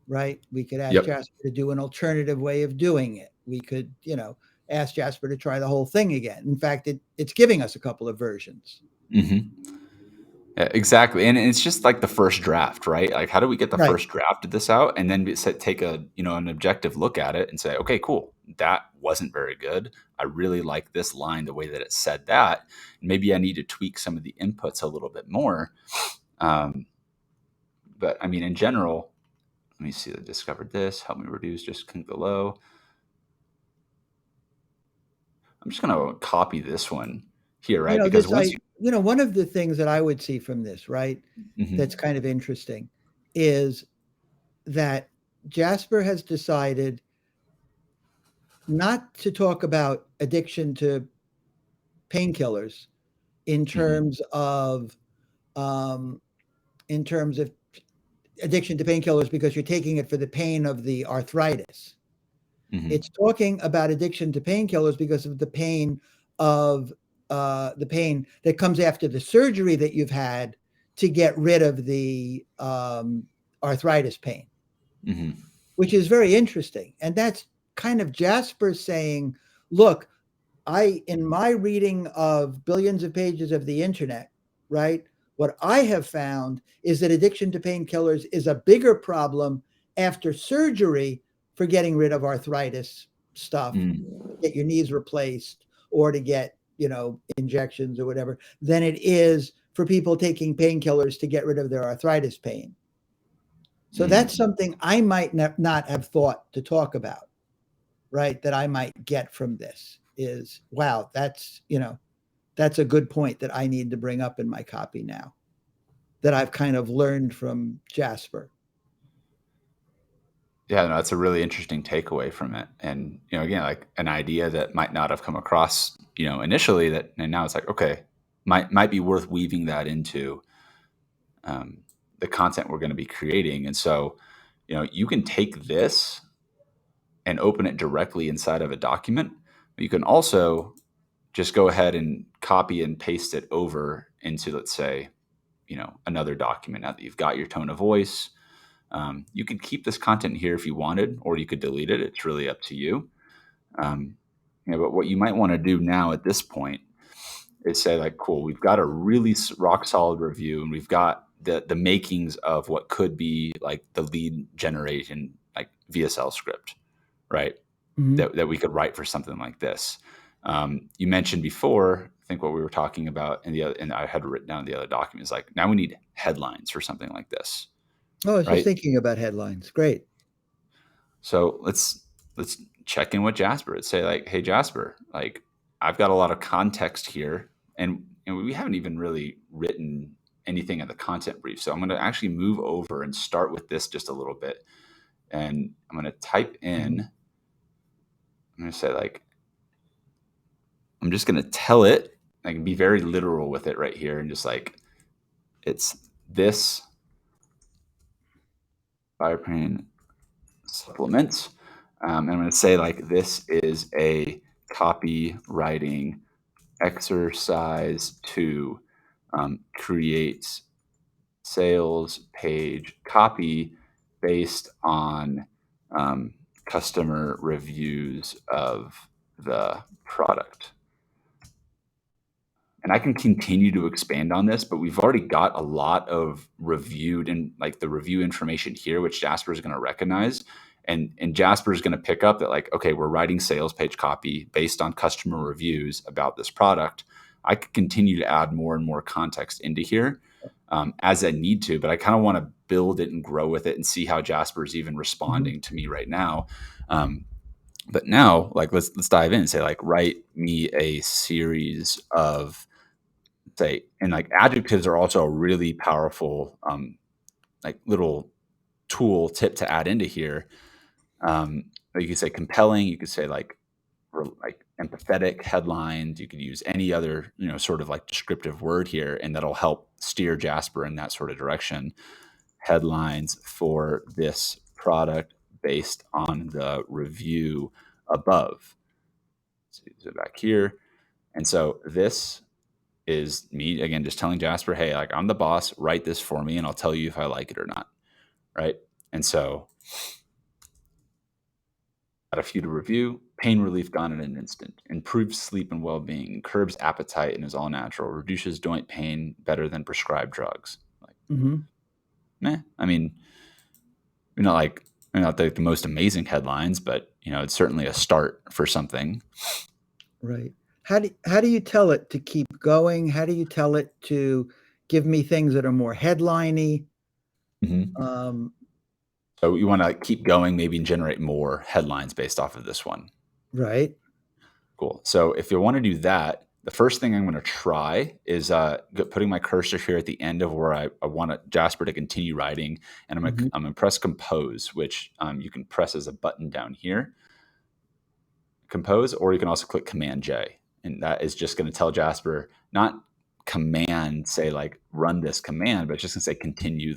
right? We could ask Yep. Jasper to do an alternative way of doing it. We could, ask Jasper to try the whole thing again. In fact, it's giving us a couple of versions. Mm-hmm. Yeah, exactly. And it's just like the first draft, right? Like, how do we get the Right. first draft of this out and then take an objective look at it and say, okay, cool. That wasn't very good. I really like this line, the way that it said that. Maybe I need to tweak some of the inputs a little bit more. Um, but I mean, in general, let me see. I discovered this. Help me reduce. Just click below. I'm just going to copy this one here, You right? know, Because this once I you, one of the things that I would see from this, right, that's Mhm, kind of interesting is that Jasper has decided not to talk about addiction to painkillers in mhm, terms of um, in terms of addiction to painkillers because you're taking it for the pain of the arthritis. mhm, It's talking about addiction to painkillers because of of the pain that comes after the surgery that you've had to get rid of the arthritis pain, mhm, which is very interesting. And that's kind of Jasper saying, look, in my reading of billions of pages of the internet, right, what I have found is that addiction to painkillers is a bigger problem after surgery for getting rid of arthritis stuff, mm, get your knees replaced or to get, injections or whatever, than it is for people taking painkillers to get rid of their arthritis pain. So that's mm. something I might not have thought to talk about, right? That I might get from this is, wow, that's a good point that I need to bring up in my copy now that I've kind of learned from Jasper. Yeah, no, that's a really interesting takeaway from it. And, again, like an idea that might not have come across, initially that, and now it's like, okay, might be worth weaving that into um, the content we're going to be creating. And so, you can take this and open it directly inside of a document. You can also just go ahead and copy and paste it over into, let's say, another document. Now that you've got your tone of voice, you could keep this content here if you wanted, or you could delete it. It's really up to you. Um, but what you might want to do now at this point is say, like, cool, we've got a really rock solid review, and we've got the makings of what could be like the lead generation, like VSL script, right? Mhm. That we could write for something like this. You mentioned before, I think what we were talking about in the other, and I had written down the other documents, like now we need headlines for something like this, Oh, I was just right? thinking about headlines. Great. So let's check in with Jasper and say, like, hey Jasper, like I've got a lot of context here, and we haven't even really written anything in the content brief. So I'm going to actually move over and start with this just a little bit, and I'm going to type in. Mhm. I'm going to say, like, I'm just going to tell it. I can be very literal with it right here, and just like it's this bioprane supplement. And I'm going to say, like, this is a copywriting exercise to create sales page copy based on customer reviews of the product. And I can continue to expand on this, but we've already got a lot of reviewed and like the review information here, which Jasper is going to recognize. And Jasper is going to pick up that, like, okay, we're writing sales page copy based on customer reviews about this product. I could continue to add more and more context into here. as I need to, but I kind of want to build it and grow with it and see how Jasper's even Mhm. responding to me right now. But now, like, let's dive in and say, like, write me a series of, say, and like adjectives are also a really powerful like little tool tip to add into here. Like you could say compelling, you could say like empathetic headlines. You could use any other, sort of like descriptive word here, and that'll help steer Jasper in that sort of direction. Headlines for this product based on the review above. So back here. And so this is me again, just telling Jasper, hey, like I'm the boss, write this for me and I'll tell you if I like it or not. Right. And so got a few to review. Pain relief gone in an instant. Improves sleep and well being. Curbs appetite and is all natural. Reduces joint pain better than prescribed drugs. Like, Mhm. I mean, not like not the most amazing headlines, but it's certainly a start for something. Right. How do you tell it to keep going? How do you tell it to give me things that are more headliney? Mhm. Um, So you want to keep going, maybe and generate more headlines based off of this one. right. Cool. So if you want to do that, the first thing I'm going to try is putting my cursor here at the end of where I want Jasper to continue writing, and Mhm. I'm going to press compose, which you can press as a button down here, compose, or you can also click Command J, and that is just going to tell Jasper not command say like run this command, but it's just going to say continue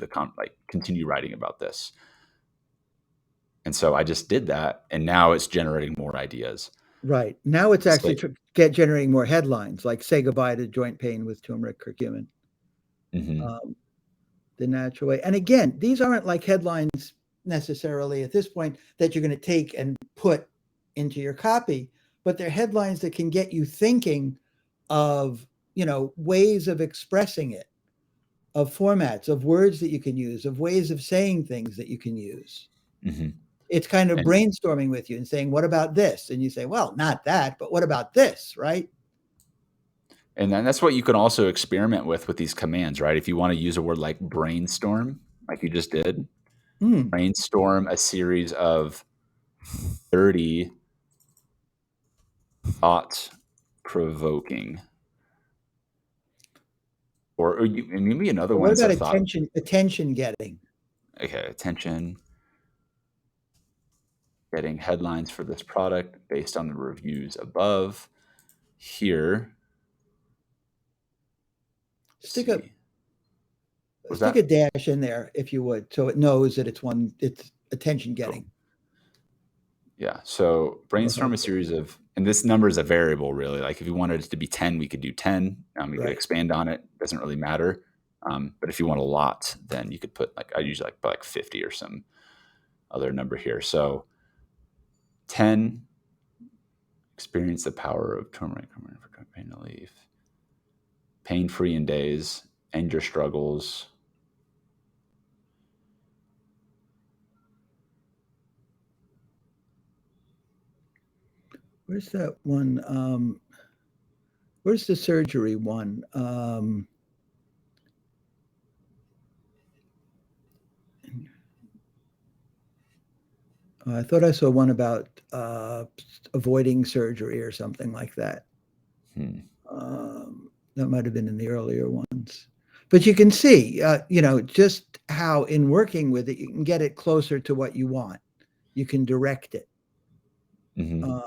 continue writing about this. And so I just did that, and now it's generating more ideas. Right. Now it's actually Say, get generating more headlines, like "Say goodbye to joint pain with turmeric curcumin," mhm, um, the natural way. And again, these aren't like headlines necessarily at this point that you're going to take and put into your copy, but they're headlines that can get you thinking of, ways of expressing it, of formats, of words that you can use, of ways of saying things that you can use. mhm. It's kind of And brainstorming with you and saying, "What about this?" And you say, "Well, not that, but what about this?" Right? And then that's what you can also experiment with these commands, right? If you want to use a word like brainstorm, like you just did, Mm. brainstorm a series of 30 thought provoking, and maybe another But one what instead about of thought. attention getting? Okay, attention, getting headlines for this product based on the reviews above. Here, let's Stick a see, was stick a that? dash in there if you would, so it knows that it's attention Cool. getting Yeah. So or brainstorm a helpful. series of, and this number is a variable, really. Like if you wanted it to be 10, we could do 10. We could Right. expand on it. Doesn't really matter. But if you want a lot, then you could put like, I usually like put like 50 or some other number here. So 10, experience the power of turmeric for pain relief, pain free in days, end your struggles. Where's that one? Where's the surgery one? I thought I saw one about avoiding surgery or something like that. Hmm. That might have been in the earlier ones. But you can see, just how in working with it, you can get it closer to what you want. You can direct it. Mm-hmm. Uh,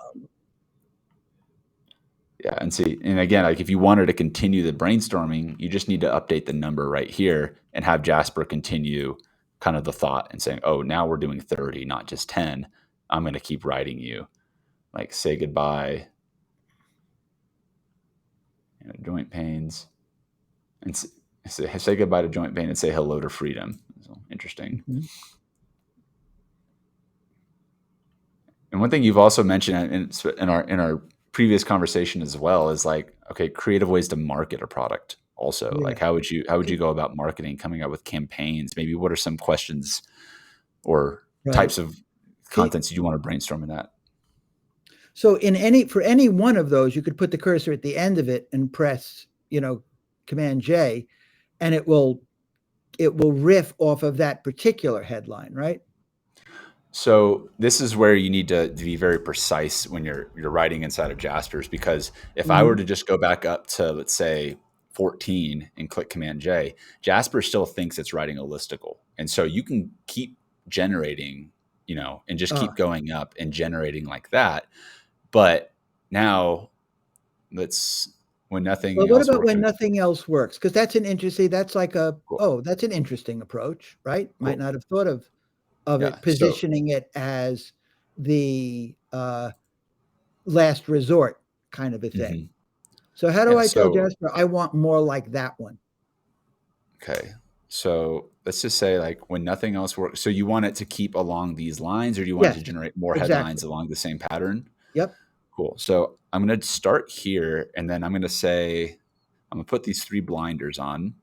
Yeah, and see, and again, like if you wanted to continue the brainstorming, you just need to update the number right here and have Jasper continue kind of the thought and saying, "Oh, now we're doing 30, not just 10. I'm going to keep writing you like say goodbye, joint pains, and say goodbye to joint pain and say hello to freedom." So interesting. mhm. And one thing you've also mentioned in our previous conversation as well is like, okay, creative ways to market a product. Also, Yeah. like how would you See, go about marketing, coming up with campaigns? Maybe what are some questions or right. types of See, contents you want to brainstorm in that? so for any one of those, you could put the cursor at the end of it and press, Command J, and it will riff off of that particular headline, right? So this is where you need to be very precise when you're writing inside of Jaspers, because if I were Hmm. to just go back up to, let's say, 14 and click Command J, Jasper still thinks it's writing a listicle. And so you can keep generating, and just Uh, keep going up and generating like that. But now let's when well, nothing what else about works. when nothing else works? Because that's an interesting. That's like Cool. that's an interesting approach, right? Might Cool. not have thought of Yeah. it, So positioning it as the last resort kind of a thing. mhm. So how do Yeah. I tell So Jasper I want more like that one? okay. So let's just say, like, when nothing else works. So you want it to keep along these lines, or do you want it Yes, to generate more exactly. headlines along the same pattern? Yep. Cool. So I'm going to start here, and then I'm going to say, I'm going to put these three blinders on,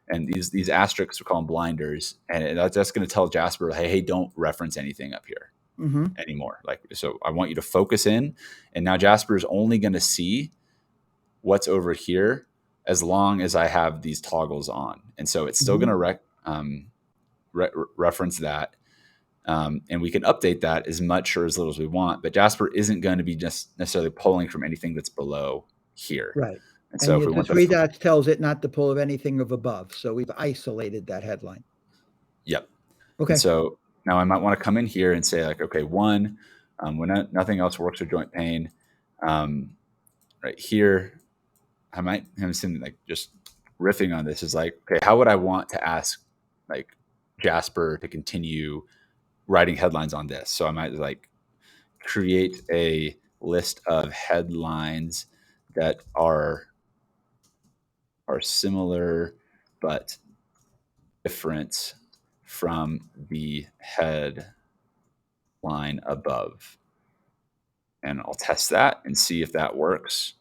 and these asterisks, we call them blinders, and that's going to tell Jasper, hey, don't reference anything up here Hmm. anymore. Like, so I want you to focus in, and now Jasper is only going to see what's over here as long as I have these toggles on. And so it's still going Hmm. to reference that. And we can update that as much or as little as we want. But Jasper isn't going to be just necessarily pulling from anything that's below here. Right. And so And if we the want three dots tells it not to pull of anything of above. So we've isolated that headline. yep. And Okay. so now I might want to come in here and say, like, okay, one, when nothing else works with joint pain, um, right here, I might have seen, like, just riffing on this is like, okay, how would I want to ask, like, Jasper to continue writing headlines on this? So I might, like, create a list of headlines that are similar but different from the headline above. And I'll test that and see if that works.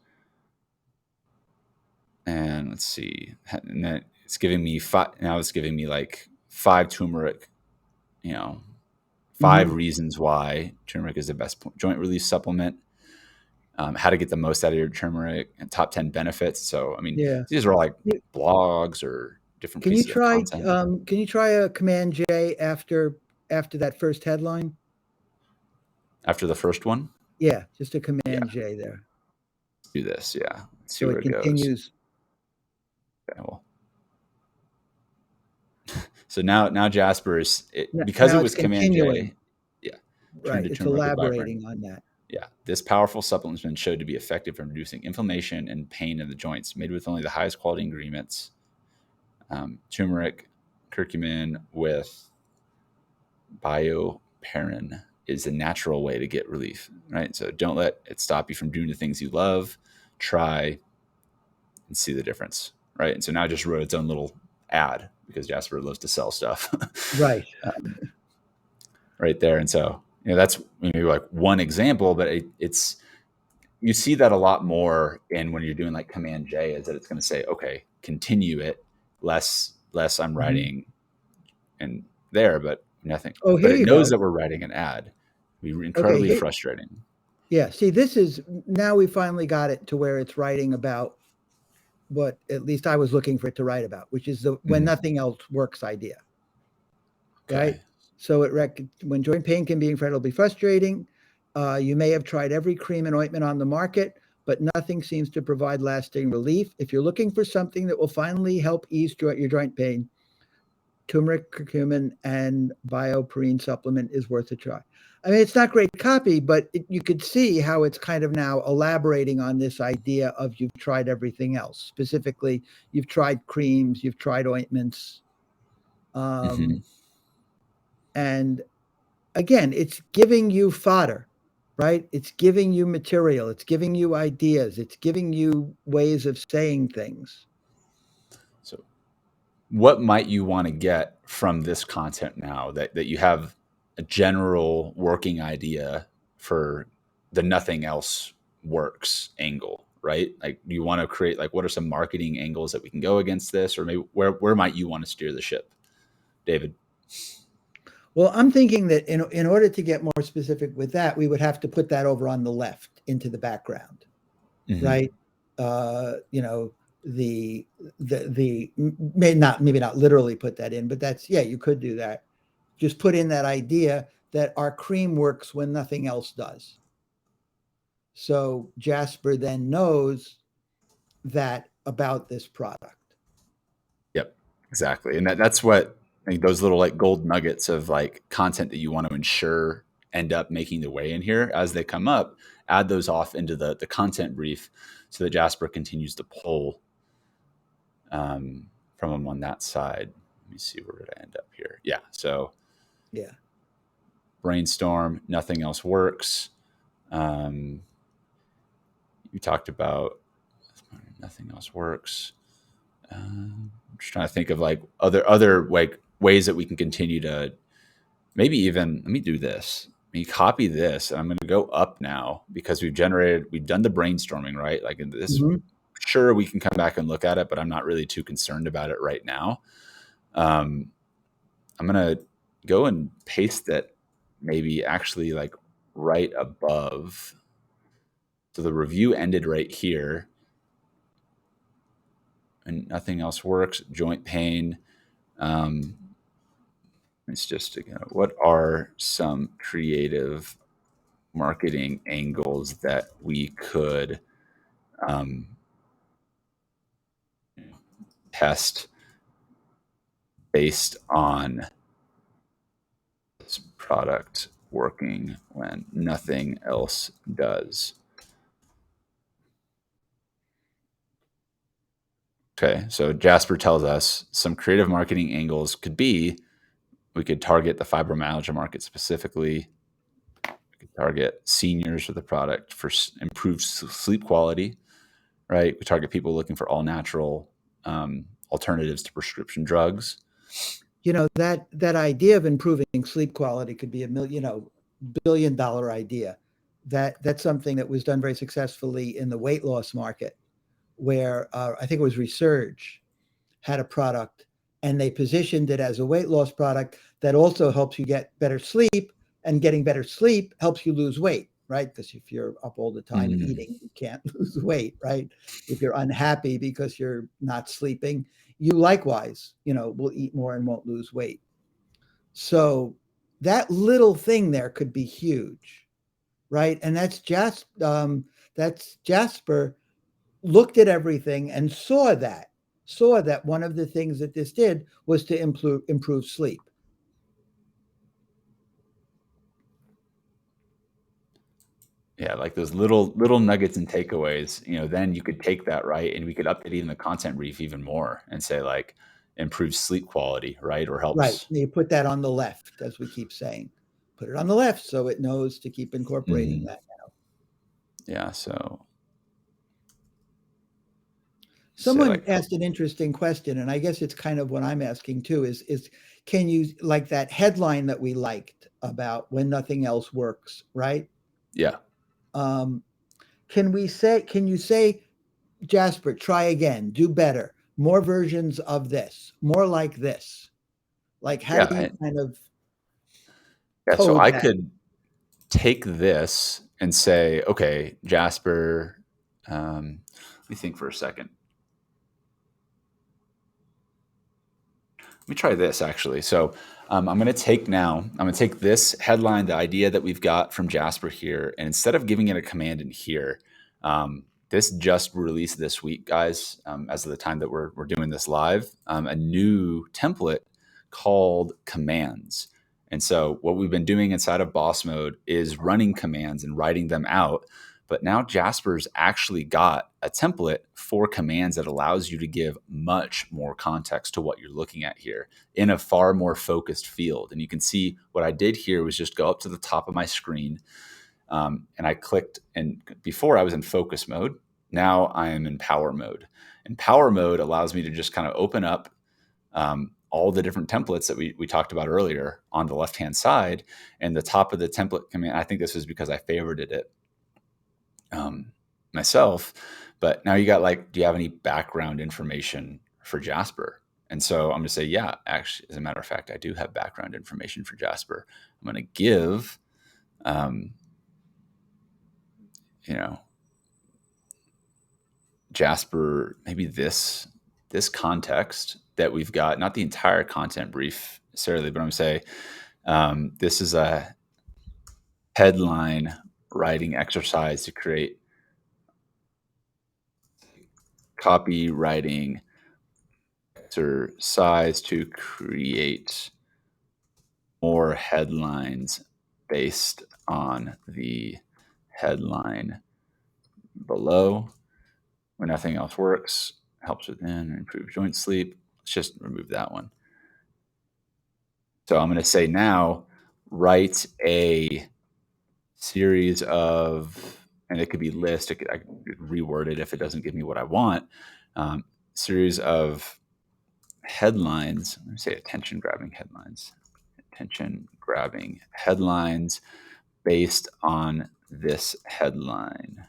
And let's see. And then it's giving me five. Now it's giving me like five turmeric, you know, five Hmm. reasons why turmeric is the best joint relief supplement. How to get the most out of your turmeric, and top 10 benefits. So, I mean, Yeah. these are all like You- blogs or different Can you pieces of try content. can you try a Command J after that first headline? After the first one, Yeah, just a yeah, Command J there. let's do this. Yeah, let's see So where it it goes. continues. Okay, well, so now Jasper is because Now it it's was Command continuing. J. Yeah, turned Right. to It's turmeric with vibrant. elaborating on that. Yeah, this powerful supplement has been shown to be effective in reducing inflammation and pain in the joints. Made with only the highest quality ingredients, turmeric, curcumin with bioperin is a natural way to get relief, right? So don't let it stop you from doing the things you love. Try and see the difference, right? And so now I just wrote its own little ad because Jasper loves to sell stuff Right. right there. And so, that's maybe like one example, but it's you see that a lot more in when you're doing like Command J, is that it's going to say, okay, continue it, less I'm Hmm. writing and there, but nothing. Oh, But here it you knows go. that we're writing an ad. It'd be Okay. incredibly frustrating. Yeah. See, this is now we finally got it to where it's writing about what at least I was looking for it to write about, which is the when Mhm. nothing else works idea, right? Okay. So when joint pain can be incredibly frustrating, you may have tried every cream and ointment on the market, but nothing seems to provide lasting relief. If you're looking for something that will finally help ease your joint pain, turmeric, curcumin, and bioperine supplement is worth a try. I mean, it's not great copy, but you could see how it's kind of now elaborating on this idea of you've tried everything else. Specifically, you've tried creams, you've tried ointments, Hmm. um, and again, it's giving you fodder, right? It's giving you material, it's giving you ideas, it's giving you ways of saying things. So what might you want to get from this content now that you have a general working idea for the nothing else works angle, right? Like, do you want to create, like, what are some marketing angles that we can go against this, or maybe where might you want to steer the ship, David? Well, I'm thinking that in order to get more specific with that, we would have to put that over on the left into the background, Hmm. right? You know, the the maybe not literally put that in, but that's, yeah, you could do that. Just put in that idea that our cream works when nothing else does. So Jasper then knows that about this product. Yep, exactly. And that's what, like, those little like gold nuggets of like content that you want to ensure end up making their way in here as they come up. Add those off into the content brief so that Jasper continues to pull from them on that side. Let me see, where did I end up here? Yeah, so Yeah. brainstorm, nothing else works. You talked about nothing else works. I'm just trying to think of like other like ways that we can continue to, maybe even, let me do this. Let me copy this, and I'm going to go up now because we've done the brainstorming, right? Like in this, Mhm. sure, we can come back and look at it, but I'm not really too concerned about it right now. Um, I'm going to go and paste it maybe actually like right above. So the review ended right here and nothing else works. Joint pain. Um, it's just, what are some creative marketing angles that we could um, test based on this product working when nothing else does? Okay, so Jasper tells us some creative marketing angles could be, we could target the fibromyalgia market specifically. We could target seniors with the product for improved sleep quality, right? We target people looking for all natural alternatives to prescription drugs. That idea of improving sleep quality could be $1 billion idea. That's something that was done very successfully in the weight loss market, where I think it was Resurge had a product, and they positioned it as a weight loss product that also helps you get better sleep, and getting better sleep helps you lose weight, right? Because if you're up all the time Mm. eating, you can't lose weight, right? If you're unhappy because you're not sleeping, you likewise, will eat more and won't lose weight. So that little thing there could be huge, right? And that's Jasper looked at everything and saw that one of the things that this did was to improve sleep. Yeah, like those little nuggets and takeaways, then you could take that, right, and we could update even the content brief even more and say like improves sleep quality, right, or Right. helps. You put that on the left, as we keep saying. Put it on the left so it knows to keep incorporating Mhm. that. Yeah, so say Someone like asked an interesting question, and I guess it's kind of what I'm asking too, is can you, like that headline that we liked about when nothing else works, right? yeah, Um, can you say, Jasper, try again, do better, more versions of this, more like this? Like, how do yeah, you kind of yeah. So code I that? could take this and say, okay, Jasper, let me think for a second. Let me try this actually. So I'm going to take this headline, the idea that we've got from Jasper here, and instead of giving it a command in here, this just released this week, guys, as of the time that we're doing this live, a new template called commands. And so what we've been doing inside of boss mode is running commands and writing them out. But now Jasper's actually got a template for commands that allows you to give much more context to what you're looking at here in a far more focused field. And you can see what I did here was just go up to the top of my screen, and I clicked. And before I was in focus mode, now I am in power mode. And power mode allows me to just kind of open up all the different templates that we talked about earlier on the left-hand side. And the top of the template command, I think this was because I favorited it myself. But now you got like, do you have any background information for Jasper? And so I'm going to say, yeah, actually, as a matter of fact, I do have background information for Jasper. I'm going to give, um, you know, Jasper, maybe this context that we've got, not the entire content brief necessarily, but I'm saying this is a headline writing exercise to create copywriting exercise to create more headlines based on the headline below. When nothing else works, helps with and improve joint sleep. Let's just remove that one. So I'm going to say now, write a series of, and it could be list. I could reword it if it doesn't give me what I want. Series of headlines. Let me say attention grabbing headlines. Attention grabbing headlines based on this headline.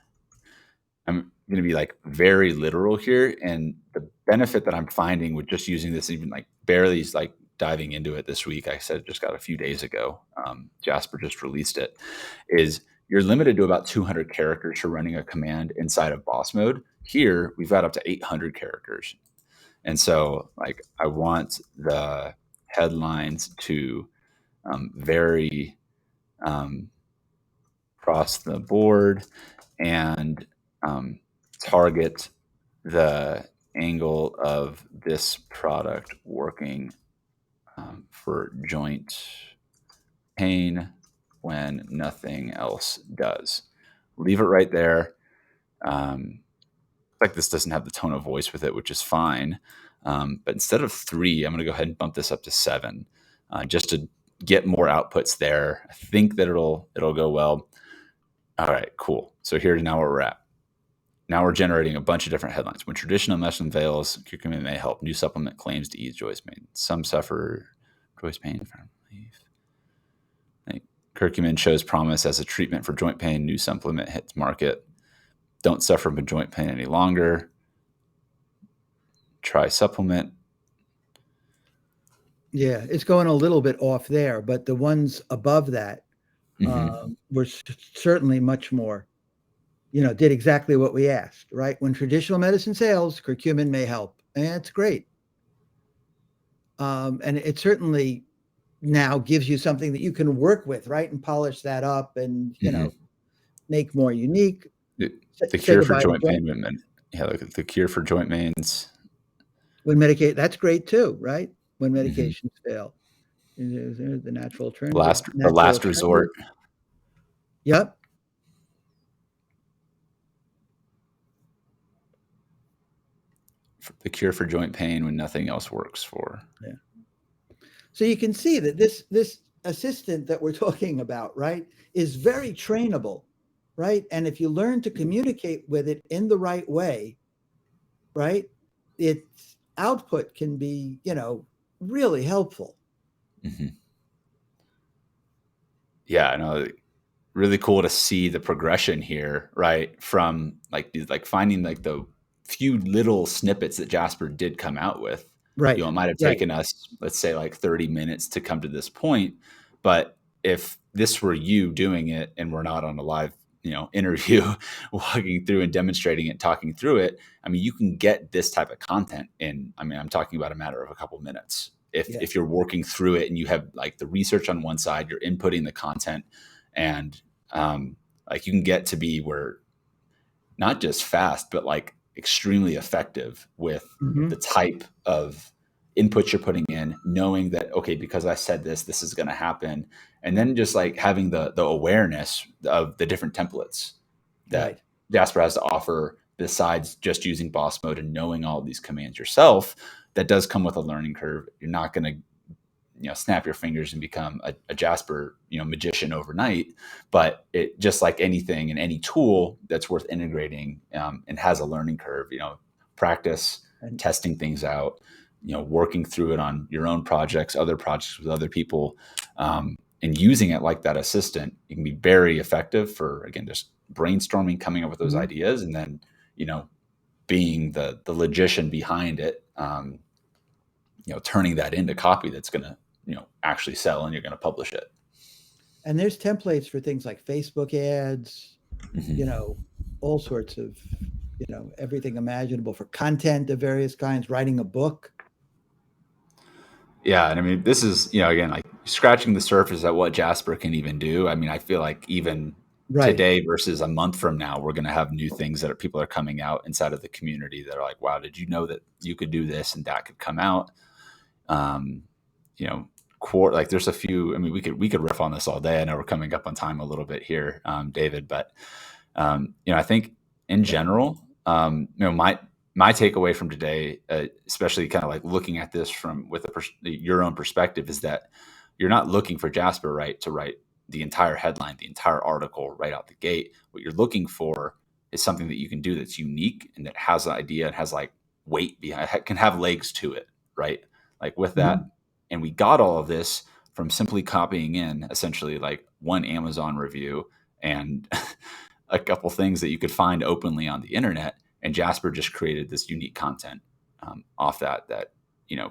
I'm going to be like very literal here. And the benefit that I'm finding with just using this, even like barely like diving into it this week, I said it just got a few days ago. Jasper just released it, is you're limited to about 200 characters for running a command inside of boss mode. Here, we've got up to 800 characters. And so, like, I want the headlines to vary across the board and target the angle of this product working for joint pain when nothing else does. Leave it right there. Like this doesn't have the tone of voice with it, which is fine. But instead of 3, I'm going to go ahead and bump this up to 7, just to get more outputs there. I think that it'll go well. All right, cool. So here's now where we're at. Now we're generating a bunch of different headlines. When traditional medicine fails, curcumin may help. New supplement claims to ease joint pain. Some suffer joint pain from relief. Like, curcumin shows promise as a treatment for joint pain. New supplement hits market. Don't suffer from joint pain any longer. Try supplement. Yeah, it's going a little bit off there, but the ones above that were certainly much more, did exactly what we asked, right? When traditional medicine fails, curcumin may help. And it's great. And it certainly now gives you something that you can work with, right? And polish that up and, make more unique. The Say cure for goodbye to joint pain women. Yeah, like the cure for joint pains. when medicate, that's great too, right? When medications fail. The natural alternative. The Natural last alternative. resort. Yep. The cure for joint pain when nothing else works for. Yeah. So you can see that this assistant that we're talking about, right, is very trainable, right? And if you learn to communicate with it in the right way, right, its output can be, really helpful. Mm-hmm. Yeah, I know. Really cool to see the progression here, right? From like finding like the few little snippets that Jasper did come out with. Right. It might have Right. taken us, let's say, like 30 minutes to come to this point. But if this were you doing it and we're not on a live, interview, walking through and demonstrating it, talking through it, I mean, you can get this type of content in, I mean, I'm talking about a matter of a couple minutes. Yeah. If you're working through it and you have like the research on one side, you're inputting the content, and like you can get to be where not just fast, but like extremely effective with Mm-hmm. the type of input you're putting in, knowing that, okay, because I said this is going to happen. And then just like having the awareness of the different templates Right. that Jasper has to offer besides just using boss mode and knowing all of these commands yourself. That does come with a learning curve. You're not going to snap your fingers and become a Jasper magician overnight, but it, just like anything and any tool that's worth integrating, and has a learning curve, practice, And testing things out, working through it on your own projects, other projects with other people, and using it like that assistant. You can be very effective for, again, just brainstorming, coming up with those mm-hmm. ideas, and then being the logician behind it, turning that into copy that's going to actually sell, and you're going to publish it. And there's templates for things like Facebook ads, Mm-hmm. all sorts of everything imaginable for content of various kinds, writing a book. Yeah, and I mean, this is, again, like scratching the surface at what Jasper can even do. I mean, I feel like even Right. today versus a month from now, we're going to have new things that people are coming out inside of the community that are like, wow, did you know that you could do this and that could come out? Um, you know, like there's a few. I mean, we could riff on this all day. I know we're coming up on time a little bit here, David, but I think in general, my takeaway from today, especially kind of like looking at this from with your own perspective, is that you're not looking for Jasper, right, to write the entire headline, the entire article right out the gate. What you're looking for is something that you can do that's unique and that has an idea and has like weight behind, can have legs to it, right? Like with that, Mhm. and we got all of this from simply copying in essentially like one Amazon review and a couple things that you could find openly on the internet. And Jasper just created this unique content off that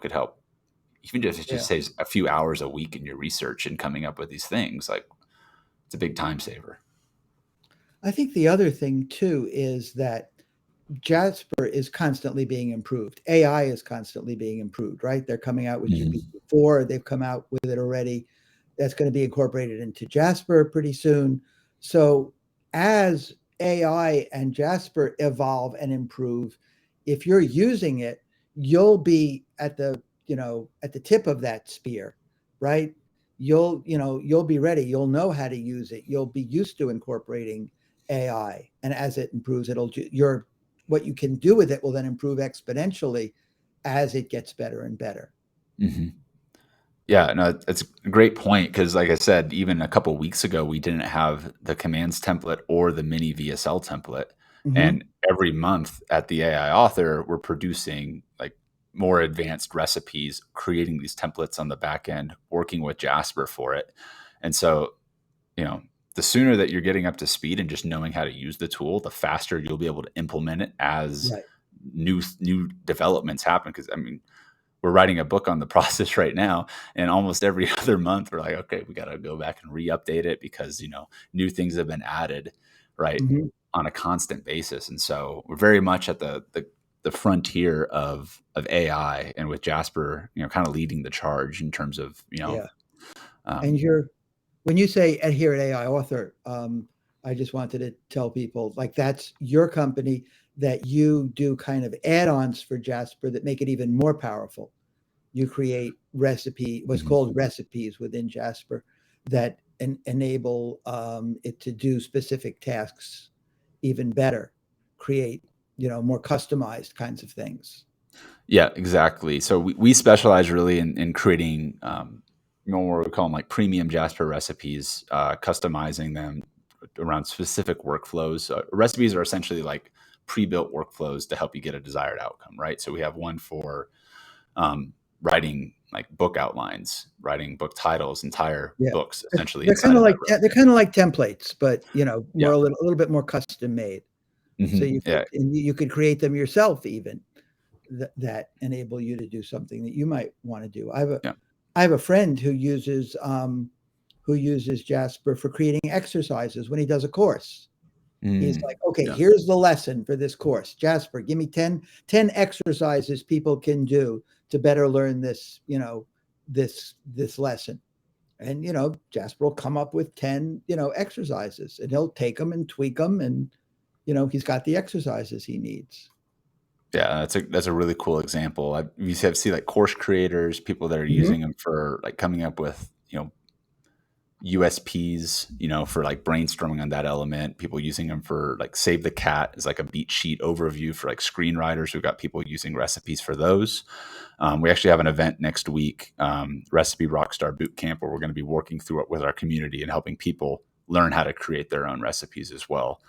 could help. Even if it just Yeah. saves a few hours a week in your research and coming up with these things, like it's a big time saver. I think the other thing too is that Jasper is constantly being improved. AI is constantly being improved, right? They're coming out with Mm-hmm. GPT-4. They've come out with it already. That's going to be incorporated into Jasper pretty soon. So as AI and Jasper evolve and improve, if you're using it, you'll be at the tip of that spear, right? You'll be ready. You'll know how to use it. You'll be used to incorporating AI, and as it improves, your what you can do with it will then improve exponentially as it gets better and better. Mm-hmm. Yeah, no, it's a great point because, like I said, even a couple weeks ago, we didn't have the commands template or the mini VSL template, Mm-hmm. and every month at the AI Author, we're producing like more advanced recipes, creating these templates on the back end, working with Jasper for it, and so you know, the sooner that you're getting up to speed and just knowing how to use the tool, the faster you'll be able to implement it as Right. new developments happen. Because I mean, we're writing a book on the process right now, and almost every other month we're like, okay, we got to go back and re-update it because new things have been added, right, Mm-hmm. on a constant basis. And so we're very much at the frontier of AI, and with Jasper, kind of leading the charge in terms of Yeah. And um, when you say here at AI Author, I just wanted to tell people like that's your company that you do kind of add-ons for Jasper that make it even more powerful. You create what's mhm. called recipes within Jasper that enable it to do specific tasks even better, create more customized kinds of things. Yeah, exactly. So we specialize really in creating, what we call them like premium Jasper recipes, customizing them around specific workflows. Recipes are essentially like pre-built workflows to help you get a desired outcome, right? So we have one for writing like book outlines, writing book titles, entire Yeah, books essentially they're inside kind of of that like they're recipe. kind of like templates, but Yeah. more a little bit more custom made. So Hmm. Yeah. you could create them yourself even that enable you to do something that you might want to do. Yeah. I have a friend who uses Jasper for creating exercises when he does a course. He's like, okay, Yeah. here's the lesson for this course. Jasper, give me 10 exercises people can do to better learn this lesson. And Jasper will come up with 10 exercises, and he'll take them and tweak them, and he's got the exercises he needs. Yeah, that's a really cool example. You see like course creators, people that are Mhm. using them for like coming up with USPs, for like brainstorming on that element. People using them for like Save the Cat as like a beat sheet overview for like screenwriters. We've got people using recipes for those. We actually have an event next week, Recipe Rockstar Boot Camp, where we're going to be working through it with our community and helping people learn how to create their own recipes as well.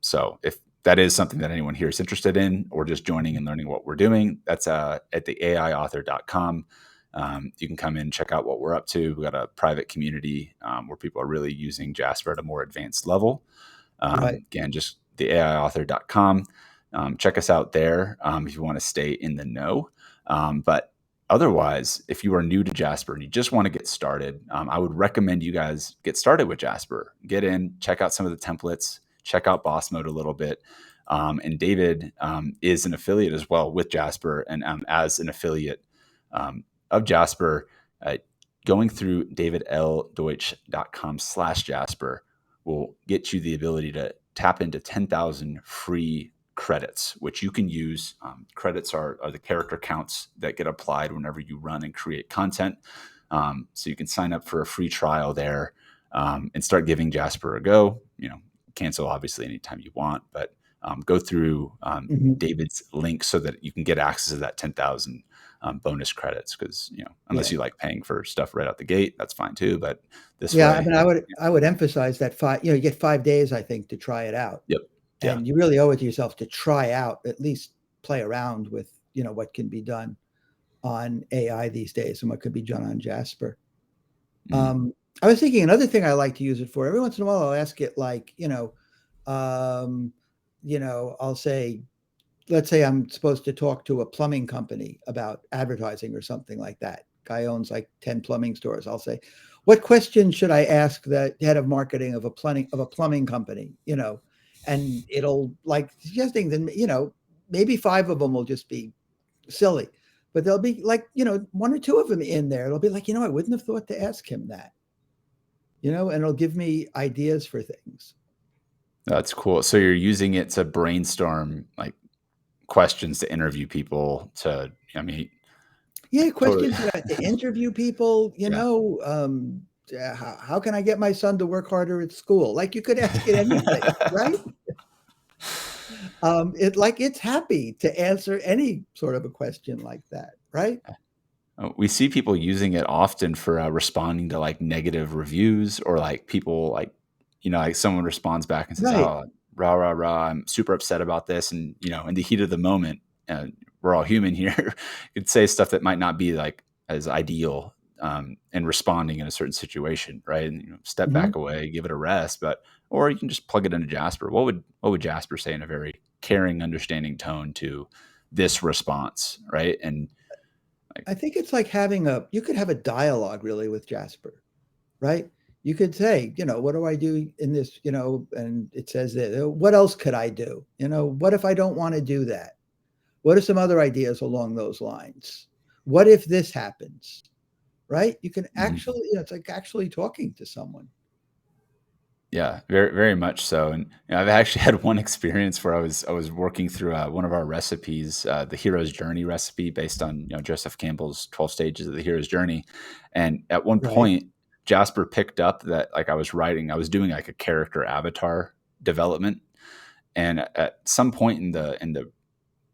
So if that is something that anyone here is interested in, or just joining and learning what we're doing, that's at the aiauthor.com. You can come in and check out what we're up to. We've got a private community where people are really using Jasper at a more advanced level. Right. Again, just the aiauthor.com. Check us out there if you want to stay in the know. But otherwise, if you are new to Jasper and you just want to get started, I would recommend you guys get started with Jasper. Get in, check out some of the templates, check out Boss Mode a little bit. And David is an affiliate as well with Jasper. And as an affiliate of Jasper, going through davidldeutsch.com/Jasper will get you the ability to tap into 10,000 free credits, which you can use. Credits are the character counts that get applied whenever you run and create content. So you can sign up for a free trial there and start giving Jasper a go. Cancel obviously anytime you want, but go through Mhm. David's link so that you can get access to that 10,000 bonus credits. Because unless Yeah. you like paying for stuff right out the gate, that's fine too. But this Yeah, I way, mean, I would emphasize that you get 5 days, I think, to try it out, yep, yeah, and you really owe it to yourself to try out, at least play around with, what can be done on AI these days and what could be done on Jasper. mm, I was thinking another thing I like to use it for, every once in a while, I'll ask it like, um, I'll say, let's say I'm supposed to talk to a plumbing company about advertising or something like that. Guy owns like 10 plumbing stores. I'll say, what question should I ask the head of marketing of a plumbing company? And it'll like suggesting then, maybe 5 of them will just be silly, but there'll be like, 1 or 2 of them in there. It'll be like, I wouldn't have thought to ask him that, and it'll give me ideas for things. that's cool. So you're using it to brainstorm like questions to interview people. I mean, Yeah, totally, questions about to interview people, yeah. how can I get my son to work harder at school? Like you could ask it anything, right? It's happy to answer any sort of a question like that, right? We see people using it often for responding to like negative reviews or like people like, like someone responds back and says, Right. "Oh, rah, rah, rah, I'm super upset about this." And, in the heat of the moment, we're all human here, could say stuff that might not be like as ideal in responding in a certain situation, right? And, step Hmm. back away, give it a rest. Or you can just plug it into Jasper. What would Jasper say in a very caring, understanding tone to this response, right? And like, I think it's like you could have a dialogue really with Jasper, right? You could say, what do I do in this, and it says that, what else could I do? What if I don't want to do that? What are some other ideas along those lines? What if this happens? Right? You can mhm. actually, it's like actually talking to someone. Yeah, very very much so. And I've actually had one experience where I was working through one of our recipes, the hero's journey recipe, based on Joseph Campbell's 12 stages of the hero's journey. And at one Right. point, Jasper picked up that like I was doing like a character avatar development, and at some point in the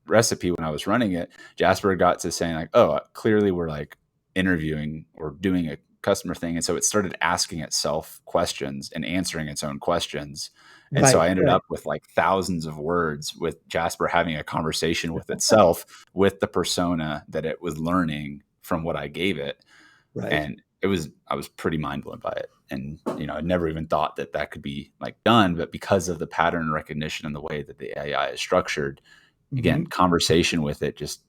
recipe when I was running it, Jasper got to saying like, "Oh, clearly we're like interviewing or doing a customer thing," and so it started asking itself questions and answering its own questions. And so Right. I ended Right. up with like thousands of words with Jasper having a conversation with itself with the persona that it was learning from what I gave it. Right. And I was pretty mind blown by it. And I never even thought that that could be like done, but because of the pattern recognition and the way that the AI is structured, again, Hmm. conversation with it, just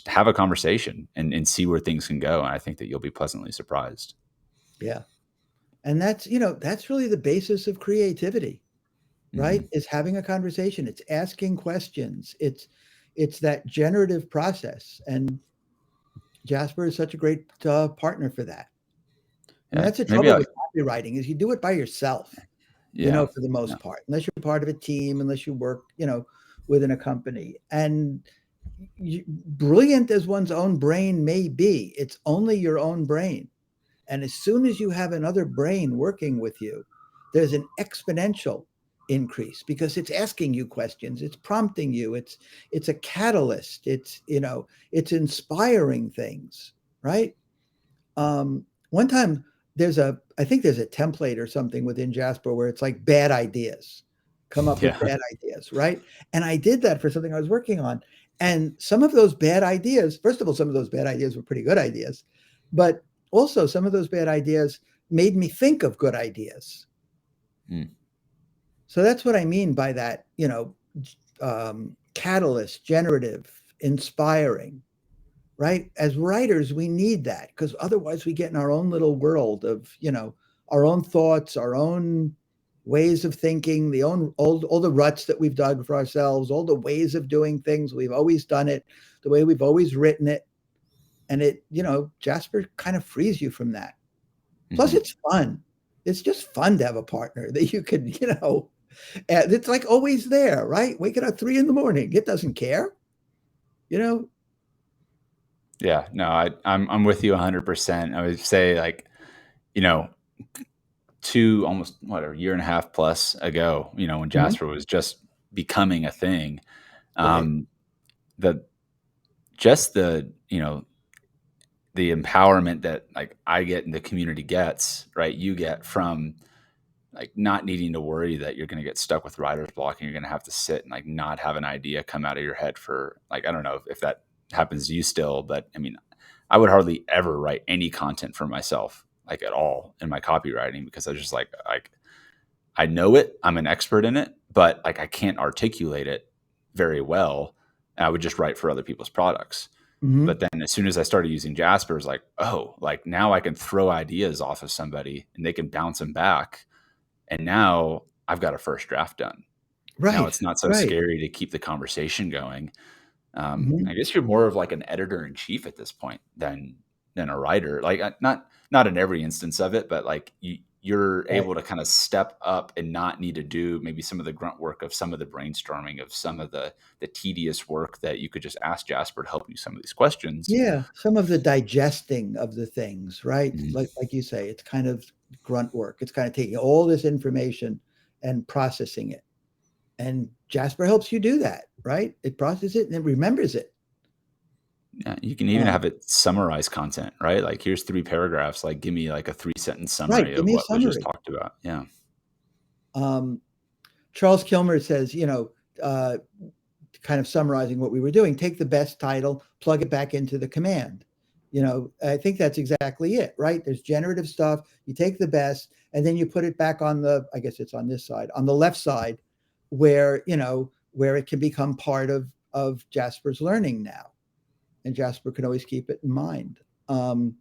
have a conversation and see where things can go. And I think that you'll be pleasantly surprised. Yeah. And that's really the basis of creativity, right? Hmm. Is having a conversation. It's asking questions. It's that generative process. And Jasper is such a great partner for that. I mean, Yeah, that's the maybe trouble I, with copywriting is you do it by yourself, yeah, for the yeah, most part, unless you're part of a team, unless you work, within a company. And brilliant as one's own brain may be, it's only your own brain. And as soon as you have another brain working with you, there's an exponential increase because it's asking you questions, it's prompting you, it's a catalyst, it's inspiring things, right? One time I think there's a template or something within Jasper where it's like bad ideas, come up with yeah, bad ideas, right? And I did that for something I was working on. And some of those bad ideas, first of all, some of those bad ideas were pretty good ideas, but also some of those bad ideas made me think of good ideas. mm, So that's what I mean by that, catalyst, generative, inspiring, right? As writers, we need that because otherwise we get in our own little world of, our own thoughts, our own, ways of thinking, all the ruts that we've dug for ourselves, all the ways of doing things. We've always done it the way we've always written it. And Jasper kind of frees you from that. Plus, Hmm. it's fun. It's just fun to have a partner that you could, and it's like always there, right? Waking up 3 in the morning. It doesn't care, you know? Yeah, no, I'm with you 100%. I would say like, you know, two almost what a year and a half plus ago, when Mhm. Jasper was just becoming a thing, Right. um, the just the empowerment that like I get and the community gets, right? You get from like not needing to worry that you're going to get stuck with writer's block and you're going to have to sit and like not have an idea come out of your head for like I don't know if that happens to you still, but I mean, I would hardly ever write any content for myself like at all in my copywriting because I was just like I know it, I'm an expert in it, but like I can't articulate it very well. And I would just write for other people's products. But Mhm. then as soon as I started using Jasper, it's like, oh, like now I can throw ideas off of somebody and they can bounce them back. And now I've got a first draft done. Now Right. it's not so Right. scary to keep the conversation going. Mhm. I guess you're more of like an editor in chief at this point than a writer. Like not in every instance of it, but like you're Right. able to kind of step up and not need to do maybe some of the grunt work of some of the brainstorming of some of the tedious work that you could just ask Jasper to help you some of these questions. Yeah, some of the digesting of the things, right? Mhm. Like you say, it's kind of grunt work. It's kind of taking all this information and processing it. And Jasper helps you do that, right? It processes it and it remembers it. Yeah, you can even Um, have it summarize content, right? Like here's 3 paragraphs. Like give me like a 3 sentence right. summary Give of me a what was just summary. talked about. Yeah. Um, Charles Kilmer says, uh, kind of summarizing what we were doing, take the best title, plug it back into the command. I think that's exactly it, right? There's generative stuff. You take the best and then you put it back I guess it's on this side, on the left side, where it can become part of Jasper's learning now. And Jasper can always keep it in mind. Um,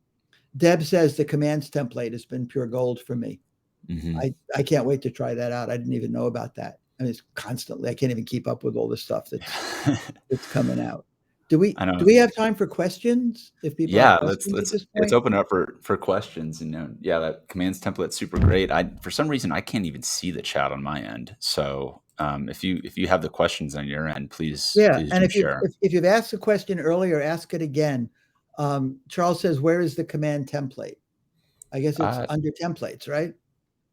Deb says the commands template has been pure gold for me. Hmm. I can't wait to try that out. I didn't even know about that. I mean, it's constantly. I can't even keep up with all the stuff that's coming out. Do we I do know. we have time for questions? If people have Yeah, let's questions at let's this let's point? open up for questions. And yeah, that commands template's super great. I for some reason I can't even see the chat on my end. So if you have the questions on your end, please Yeah, please and do share. if you've asked a question earlier, ask it again. Charles says, "Where is the command template?" I guess it's Uh, under templates, right?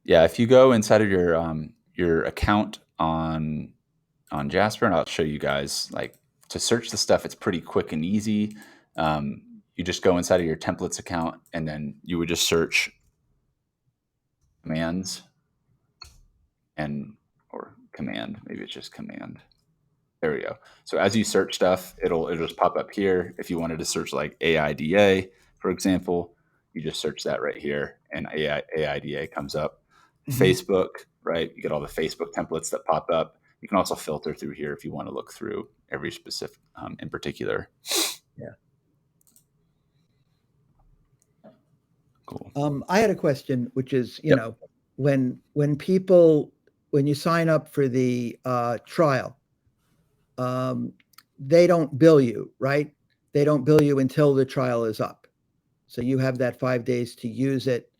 yeah, if you go inside of your account on Jasper, and I'll show you guys like to search the stuff. It's pretty quick and easy. You just go inside of your templates account, and then you would just search commands and or command. Maybe it's just command. There we go. So as you search stuff, it'll just pop up here. If you wanted to search like AIDA, for example, you just search that right here, and AIDA comes up. Mhm. Facebook, right? You get all the Facebook templates that pop up. You can also filter through here if you want to look through every specific in particular. Yeah. Cool. I had a question, which is, Yep. when you sign up for the trial, um, they don't bill you, right? They don't bill you until the trial is up. So you have that 5 days to use it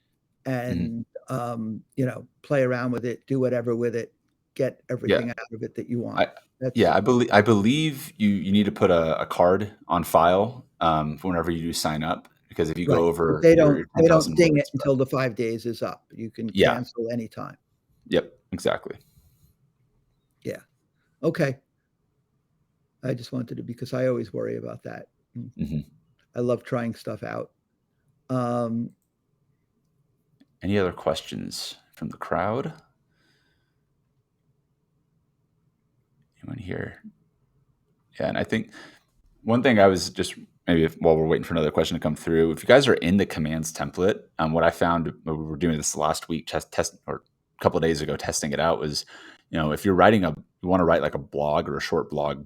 Mhm. and, play around with it, do whatever with it, get Yeah. everything out of it that you want. I That's yeah, I believe you need to put a card on file for whenever you do sign up because if you go right. But over they your don't they don't 10,000 ding it words, but until the 5 days is up. You can yeah, cancel anytime. yep, exactly. Yeah. Okay. I just wanted to because I always worry about that. Hmm. I love trying stuff out. Um, Any other questions from the crowd? Anyone here? Yeah, and I think one thing I was just maybe while we're waiting for another question to come through, if you guys are in the commands template, what I found when we were doing this last week, test or a couple of days ago, testing it out was, if you're you want to write like a blog or a short blog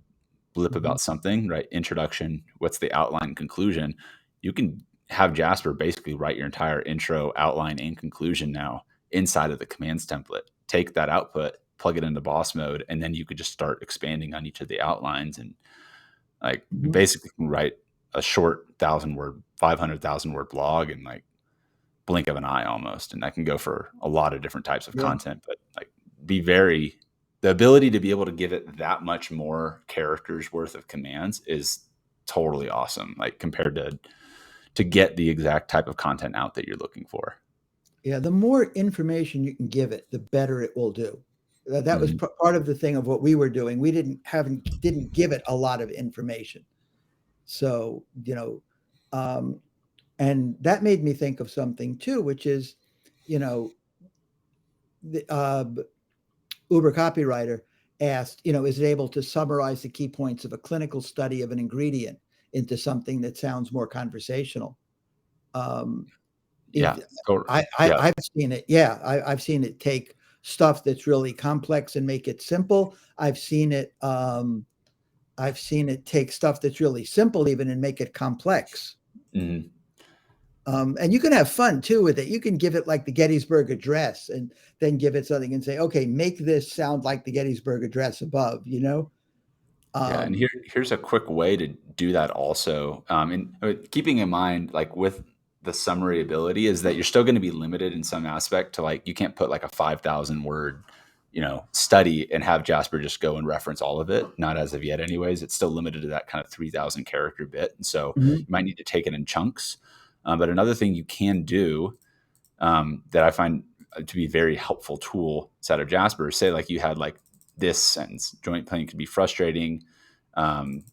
blip mhm. about something, right? Introduction, what's the outline, conclusion? You can have Jasper basically write your entire intro, outline, and conclusion now inside of the commands template. take that output, plug it into boss mode, and then you could just start expanding on each of the outlines and like Mhm. basically can write a short 1,000 word, 500,000 word blog in like blink of an eye almost. And that can go for a lot of different types of Yeah. content, but like the ability to be able to give it that much more characters worth of commands is totally awesome. Like compared to get the exact type of content out that you're looking for. Yeah, the more information you can give it, the better it will do. That was Mhm. part of the thing of what we were doing. We didn't give it a lot of information. So, and that made me think of something too, which is, you know, the Uber copywriter asked, is it able to summarize the key points of a clinical study of an ingredient into something that sounds more conversational? Um, Yeah. If Yeah. I've seen it, yeah, I've seen it take stuff that's really complex and make it simple. I've seen it take stuff that's really simple even and make it complex. Mhm. And you can have fun too with it. You can give it like the Gettysburg Address and then give it something and say, okay, make this sound like the Gettysburg Address above, you know? Yeah, and Um, here's a quick way to do that also. And keeping in mind, like with the summary ability, is that you're still going to be limited in some aspect to like you can't put like a 5,000 word, study and have Jasper just go and reference all of it. Not as of yet, anyways. It's still limited to that kind of 3,000 character bit, and so mhm. you might need to take it in chunks. But another thing you can do that I find to be a very helpful tool inside of Jasper. Say like you had like this sentence, joint pain can be frustrating, um,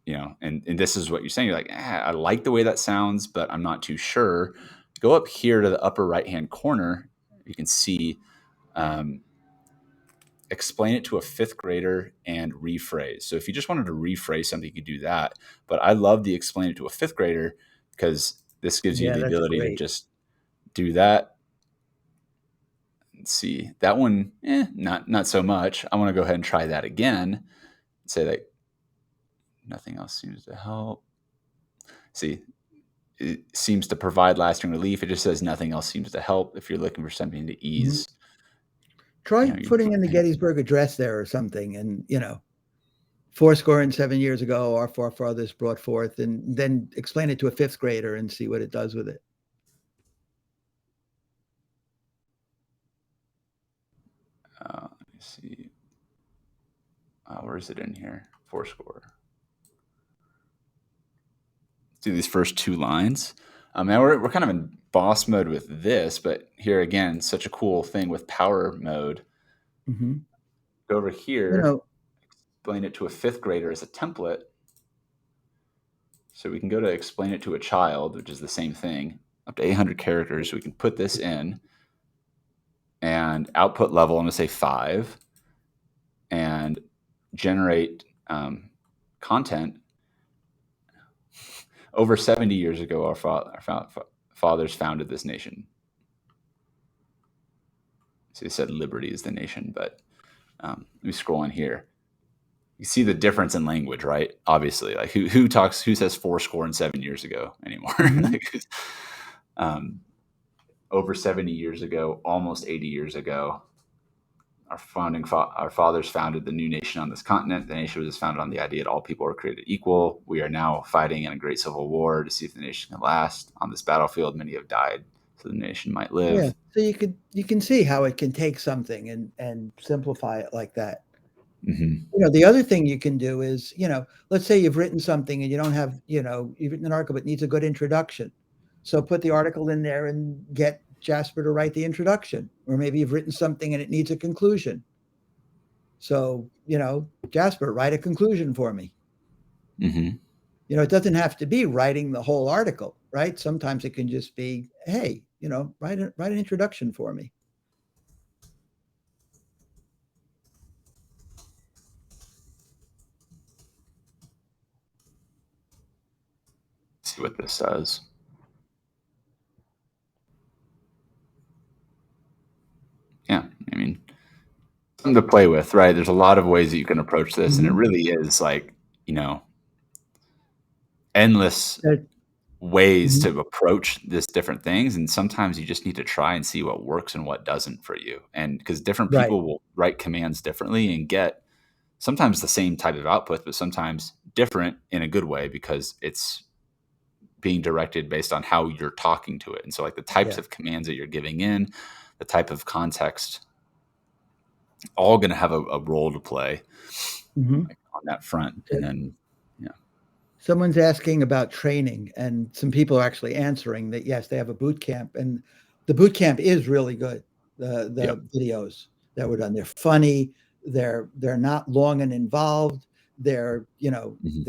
and this is what you're saying. You're like, I like the way that sounds, but I'm not too sure. Go up here to the upper right hand corner. You can see um, explain it to a fifth grader and rephrase. So if you just wanted to rephrase something, you could do that. But I love the explain it to a fifth grader because this gives you Yeah, the that's ability to great. just do that. Let's see that one. Not so much. I want to go ahead and try that again. Say that nothing else seems to help. See, it seems to provide lasting relief. It just says nothing else seems to help. If you're looking for something to Mhm. ease, Try your putting joint in the pain. Gettysburg Address there or something, and fourscore and 7 years ago, our forefathers brought forth, and then explain it to a fifth grader and see what it does with it. Let me see. Where is it in here? Fourscore. Let's do these first two lines. Now we're kind of in boss mode with this, but here again, such a cool thing with power mode. Mhm. Go over You here, know, explain it to a fifth grader as a template. So we can go to explain it to a child, which is the same thing, up to 800 characters. So we can put this in and output level, I'm going to say 5, and generate content. Over 70 years ago, our fathers founded this nation. So they said liberty is the nation, but let me scroll in here. You see the difference in language, right? Obviously, like who says 4 score and 7 years ago anymore? mhm. Like, um, over 70 years ago, almost 80 years ago, our fathers founded the new nation on this continent. The nation was founded on the idea that all people are created equal. We are now fighting in a great civil war to see if the nation can last. On this battlefield, many have died so the nation might Yeah, live. so you can see how it can take something and simplify it like that. Mm-hmm. The other thing you can do is, let's say you've written something and you don't have, you've written an article but needs a good introduction. So put the article in there and get Jasper to write the introduction. Or maybe you've written something and it needs a conclusion. So, Jasper, write a conclusion for me. Mm-hmm. It doesn't have to be writing the whole article, right? Sometimes it can just be, hey, write an introduction for me. See what this says. Yeah, I mean, something to play with, right? There's a lot of ways that you can approach this, and it Mhm. really is like, you know, endless ways Mhm. to approach this different things, and sometimes you just need to try and see what works and what doesn't for you. And because different Right. people will write commands differently and get sometimes the same type of output, but sometimes different in a good way because it's being directed based on how you're talking to it. And so, like the types Yeah. of commands that you're giving in, the type of context, all going to have a role to play Mhm. like on that front. And then, yeah, Someone's asking about training, and some people are actually answering that yes, they have a boot camp, and the boot camp is really good. yep, The videos that were done, they're funny, they're not long and involved. They're hmm,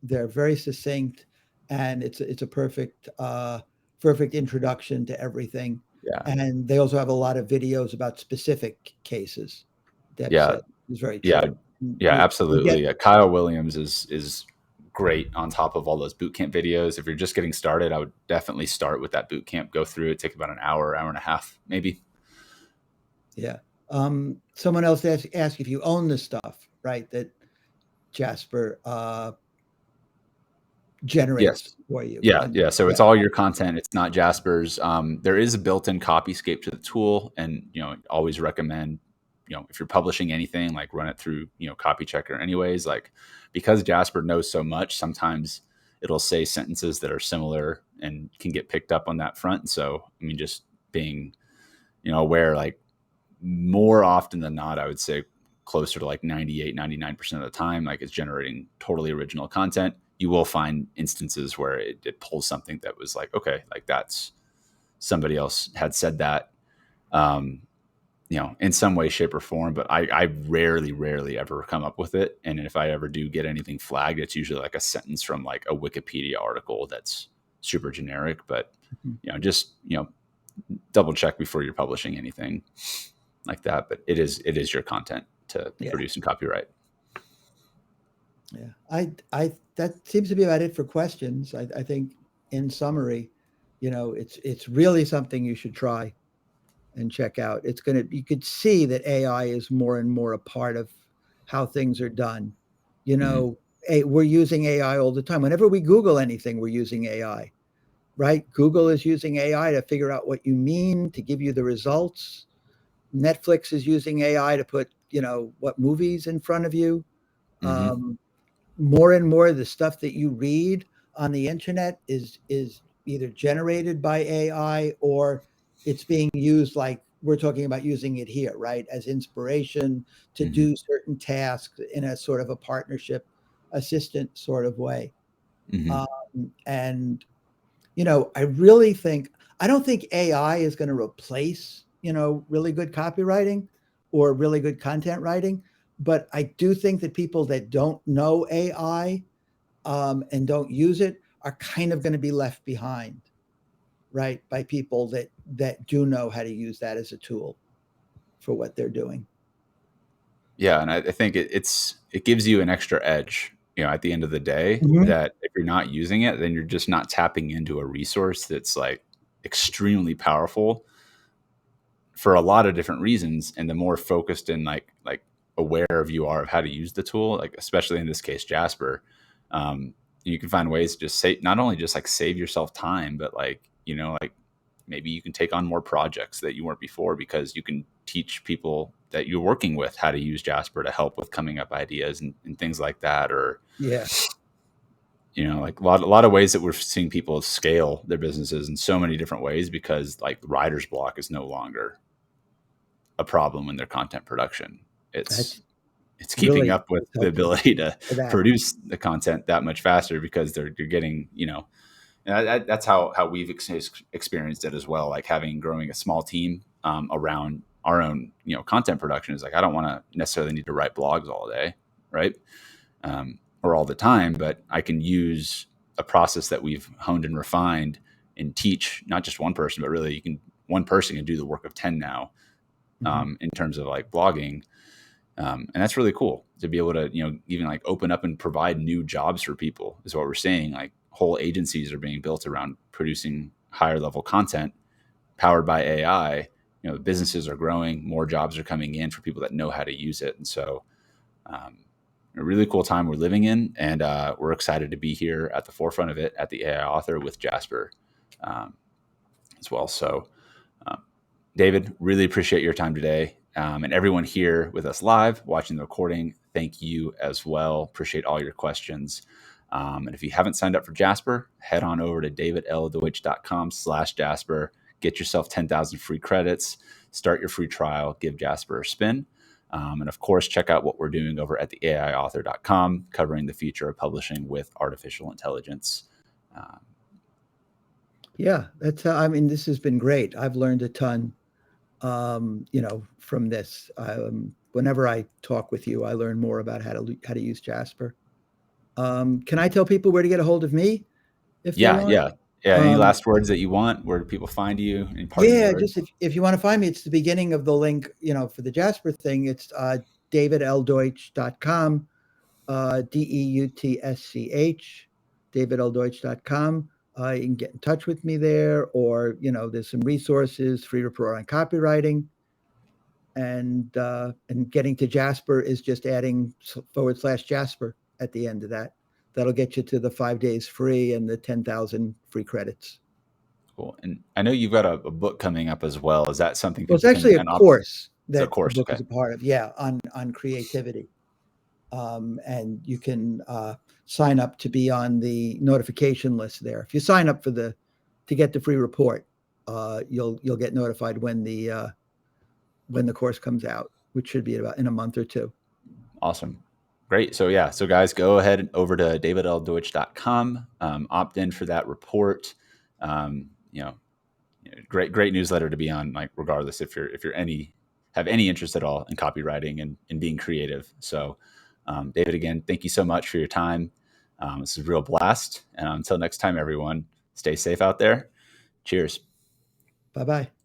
they're very succinct, and it's a perfect introduction to everything. yeah, And they also have a lot of videos about specific cases. That's yeah, is very yeah, true. yeah, You get absolutely. Kyle Williams is great on top of all those boot camp videos. If you're just getting started, I would definitely start with that boot camp. Go through it, take about an hour, hour and a half, maybe. Yeah. Someone else asked if you own the stuff, right? That Jasper Yes. generates for you. Yeah, And yeah. So yeah, it's all your content. It's not Jasper's. There is a built-in copyscape to the tool, and always recommend, if you're publishing anything, like run it through, copy checker. Anyways, like because Jasper knows so much, sometimes it'll say sentences that are similar and can get picked up on that front. So I mean, just being aware, like more often than not, I would say closer to like 98, 99% of the time, like it's generating totally original content. You will find instances where it pulls something that was like, okay, like that's somebody else had said that, um, in some way, shape, or form. But I rarely ever come up with it. And if I ever do get anything flagged, it's usually like a sentence from like a Wikipedia article that's super generic. But, just, double check before you're publishing anything like that. But it is your content to yeah, produce and copyright. yeah. I that seems to be about it for questions. I think in summary, it's really something you should try and check out. You could see that AI is more and more a part of how things are done. You Hmm, know, we're using AI all the time. Whenever we Google anything, we're using AI, right? Google is using AI to figure out what you mean, to give you the results. Netflix is using AI to put, what movies in front of you. hmm, Um, More and more of the stuff that you read on the internet is either generated by AI or it's being used like we're talking about using it here, right? As inspiration to hmm, do certain tasks in a sort of a partnership assistant sort of way. hmm. Um, and I don't think AI is going to replace, really good copywriting or really good content writing. But I do think that people that don't know AI and don't use it are kind of going to be left behind, right? By people that do know how to use that as a tool for what they're doing. Yeah, and I think it gives you an extra edge. At the end of the day, Mhm. that if you're not using it, then you're just not tapping into a resource that's like extremely powerful for a lot of different reasons. And the more focused and like aware of you are of how to use the tool, like especially in this case Jasper, you can find ways to just say not only just like save yourself time, but like like maybe you can take on more projects that you weren't before because you can teach people that you're working with how to use Jasper to help with coming up ideas and things like that. Or Yeah. like a lot of ways that we're seeing people scale their businesses in so many different ways because like writer's block is no longer a problem in their content production. It's That's it's keeping really up with the helpful ability to for that. produce the content that much faster because you're getting and that's how we've experienced it as well. Like growing a small team around our own content production is like I don't want to necessarily need to write blogs all day, right? Or all the time, but I can use a process that we've honed and refined and teach not just one person, but really one person can do the work of 10 now, Mhm. in terms of like blogging. And that's really cool to be able to, even like open up and provide new jobs for people is what we're seeing. Like whole agencies are being built around producing higher level content powered by AI. The businesses are growing, more jobs are coming in for people that know how to use it. And so, um, a really cool time we're living in, and we're excited to be here at the forefront of it at the AI Author with Jasper um, as well. So, um, David, really appreciate your time today. And everyone here with us live, watching the recording, thank you as well. Appreciate all your questions. And if you haven't signed up for Jasper, head on over to davidldeutsch.com/Jasper. Get yourself 10,000 free credits. Start your free trial. Give Jasper a spin. And of course, check out what we're doing over at the AIauthor.com, covering the future of publishing with artificial intelligence. Um, Yeah, that's. I mean, this has been great. I've learned a ton, from this. Whenever I talk with you, I learn more about how to use Jasper. Can I tell people where to get a hold of me if they yeah, want? yeah, yeah. Any Um, last words that you want? Where do people find you? Any parting yeah, words? just if you want to find me, it's the beginning of the link, for the Jasper thing. It's davidldeutsch.com, DEUTSCH, davidldeutsch.com. You can get in touch with me there, or, there's some resources, free report on copywriting. And getting to Jasper is just adding /Jasper at the end of that. That'll get you to the 5 days free and the 10,000 free credits. Cool. And I know you've got a book coming up as well. Is that something Well, it's people can actually a kind of opt? course It's a that the course. book Okay. is a part of. Yeah, on creativity. And you can sign up to be on the notification list there. If you sign up to get the free report, you'll get notified when the course comes out, which should be about in a month or two. Awesome. Great. So yeah, so guys, go ahead and over to davidldeutsch.com, opt in for that report. Um, you know, great newsletter to be on, like regardless if you're have any interest at all in copywriting and being creative. So David, again, thank you so much for your time. This is a real blast. And until next time, everyone, stay safe out there. Cheers. Bye bye.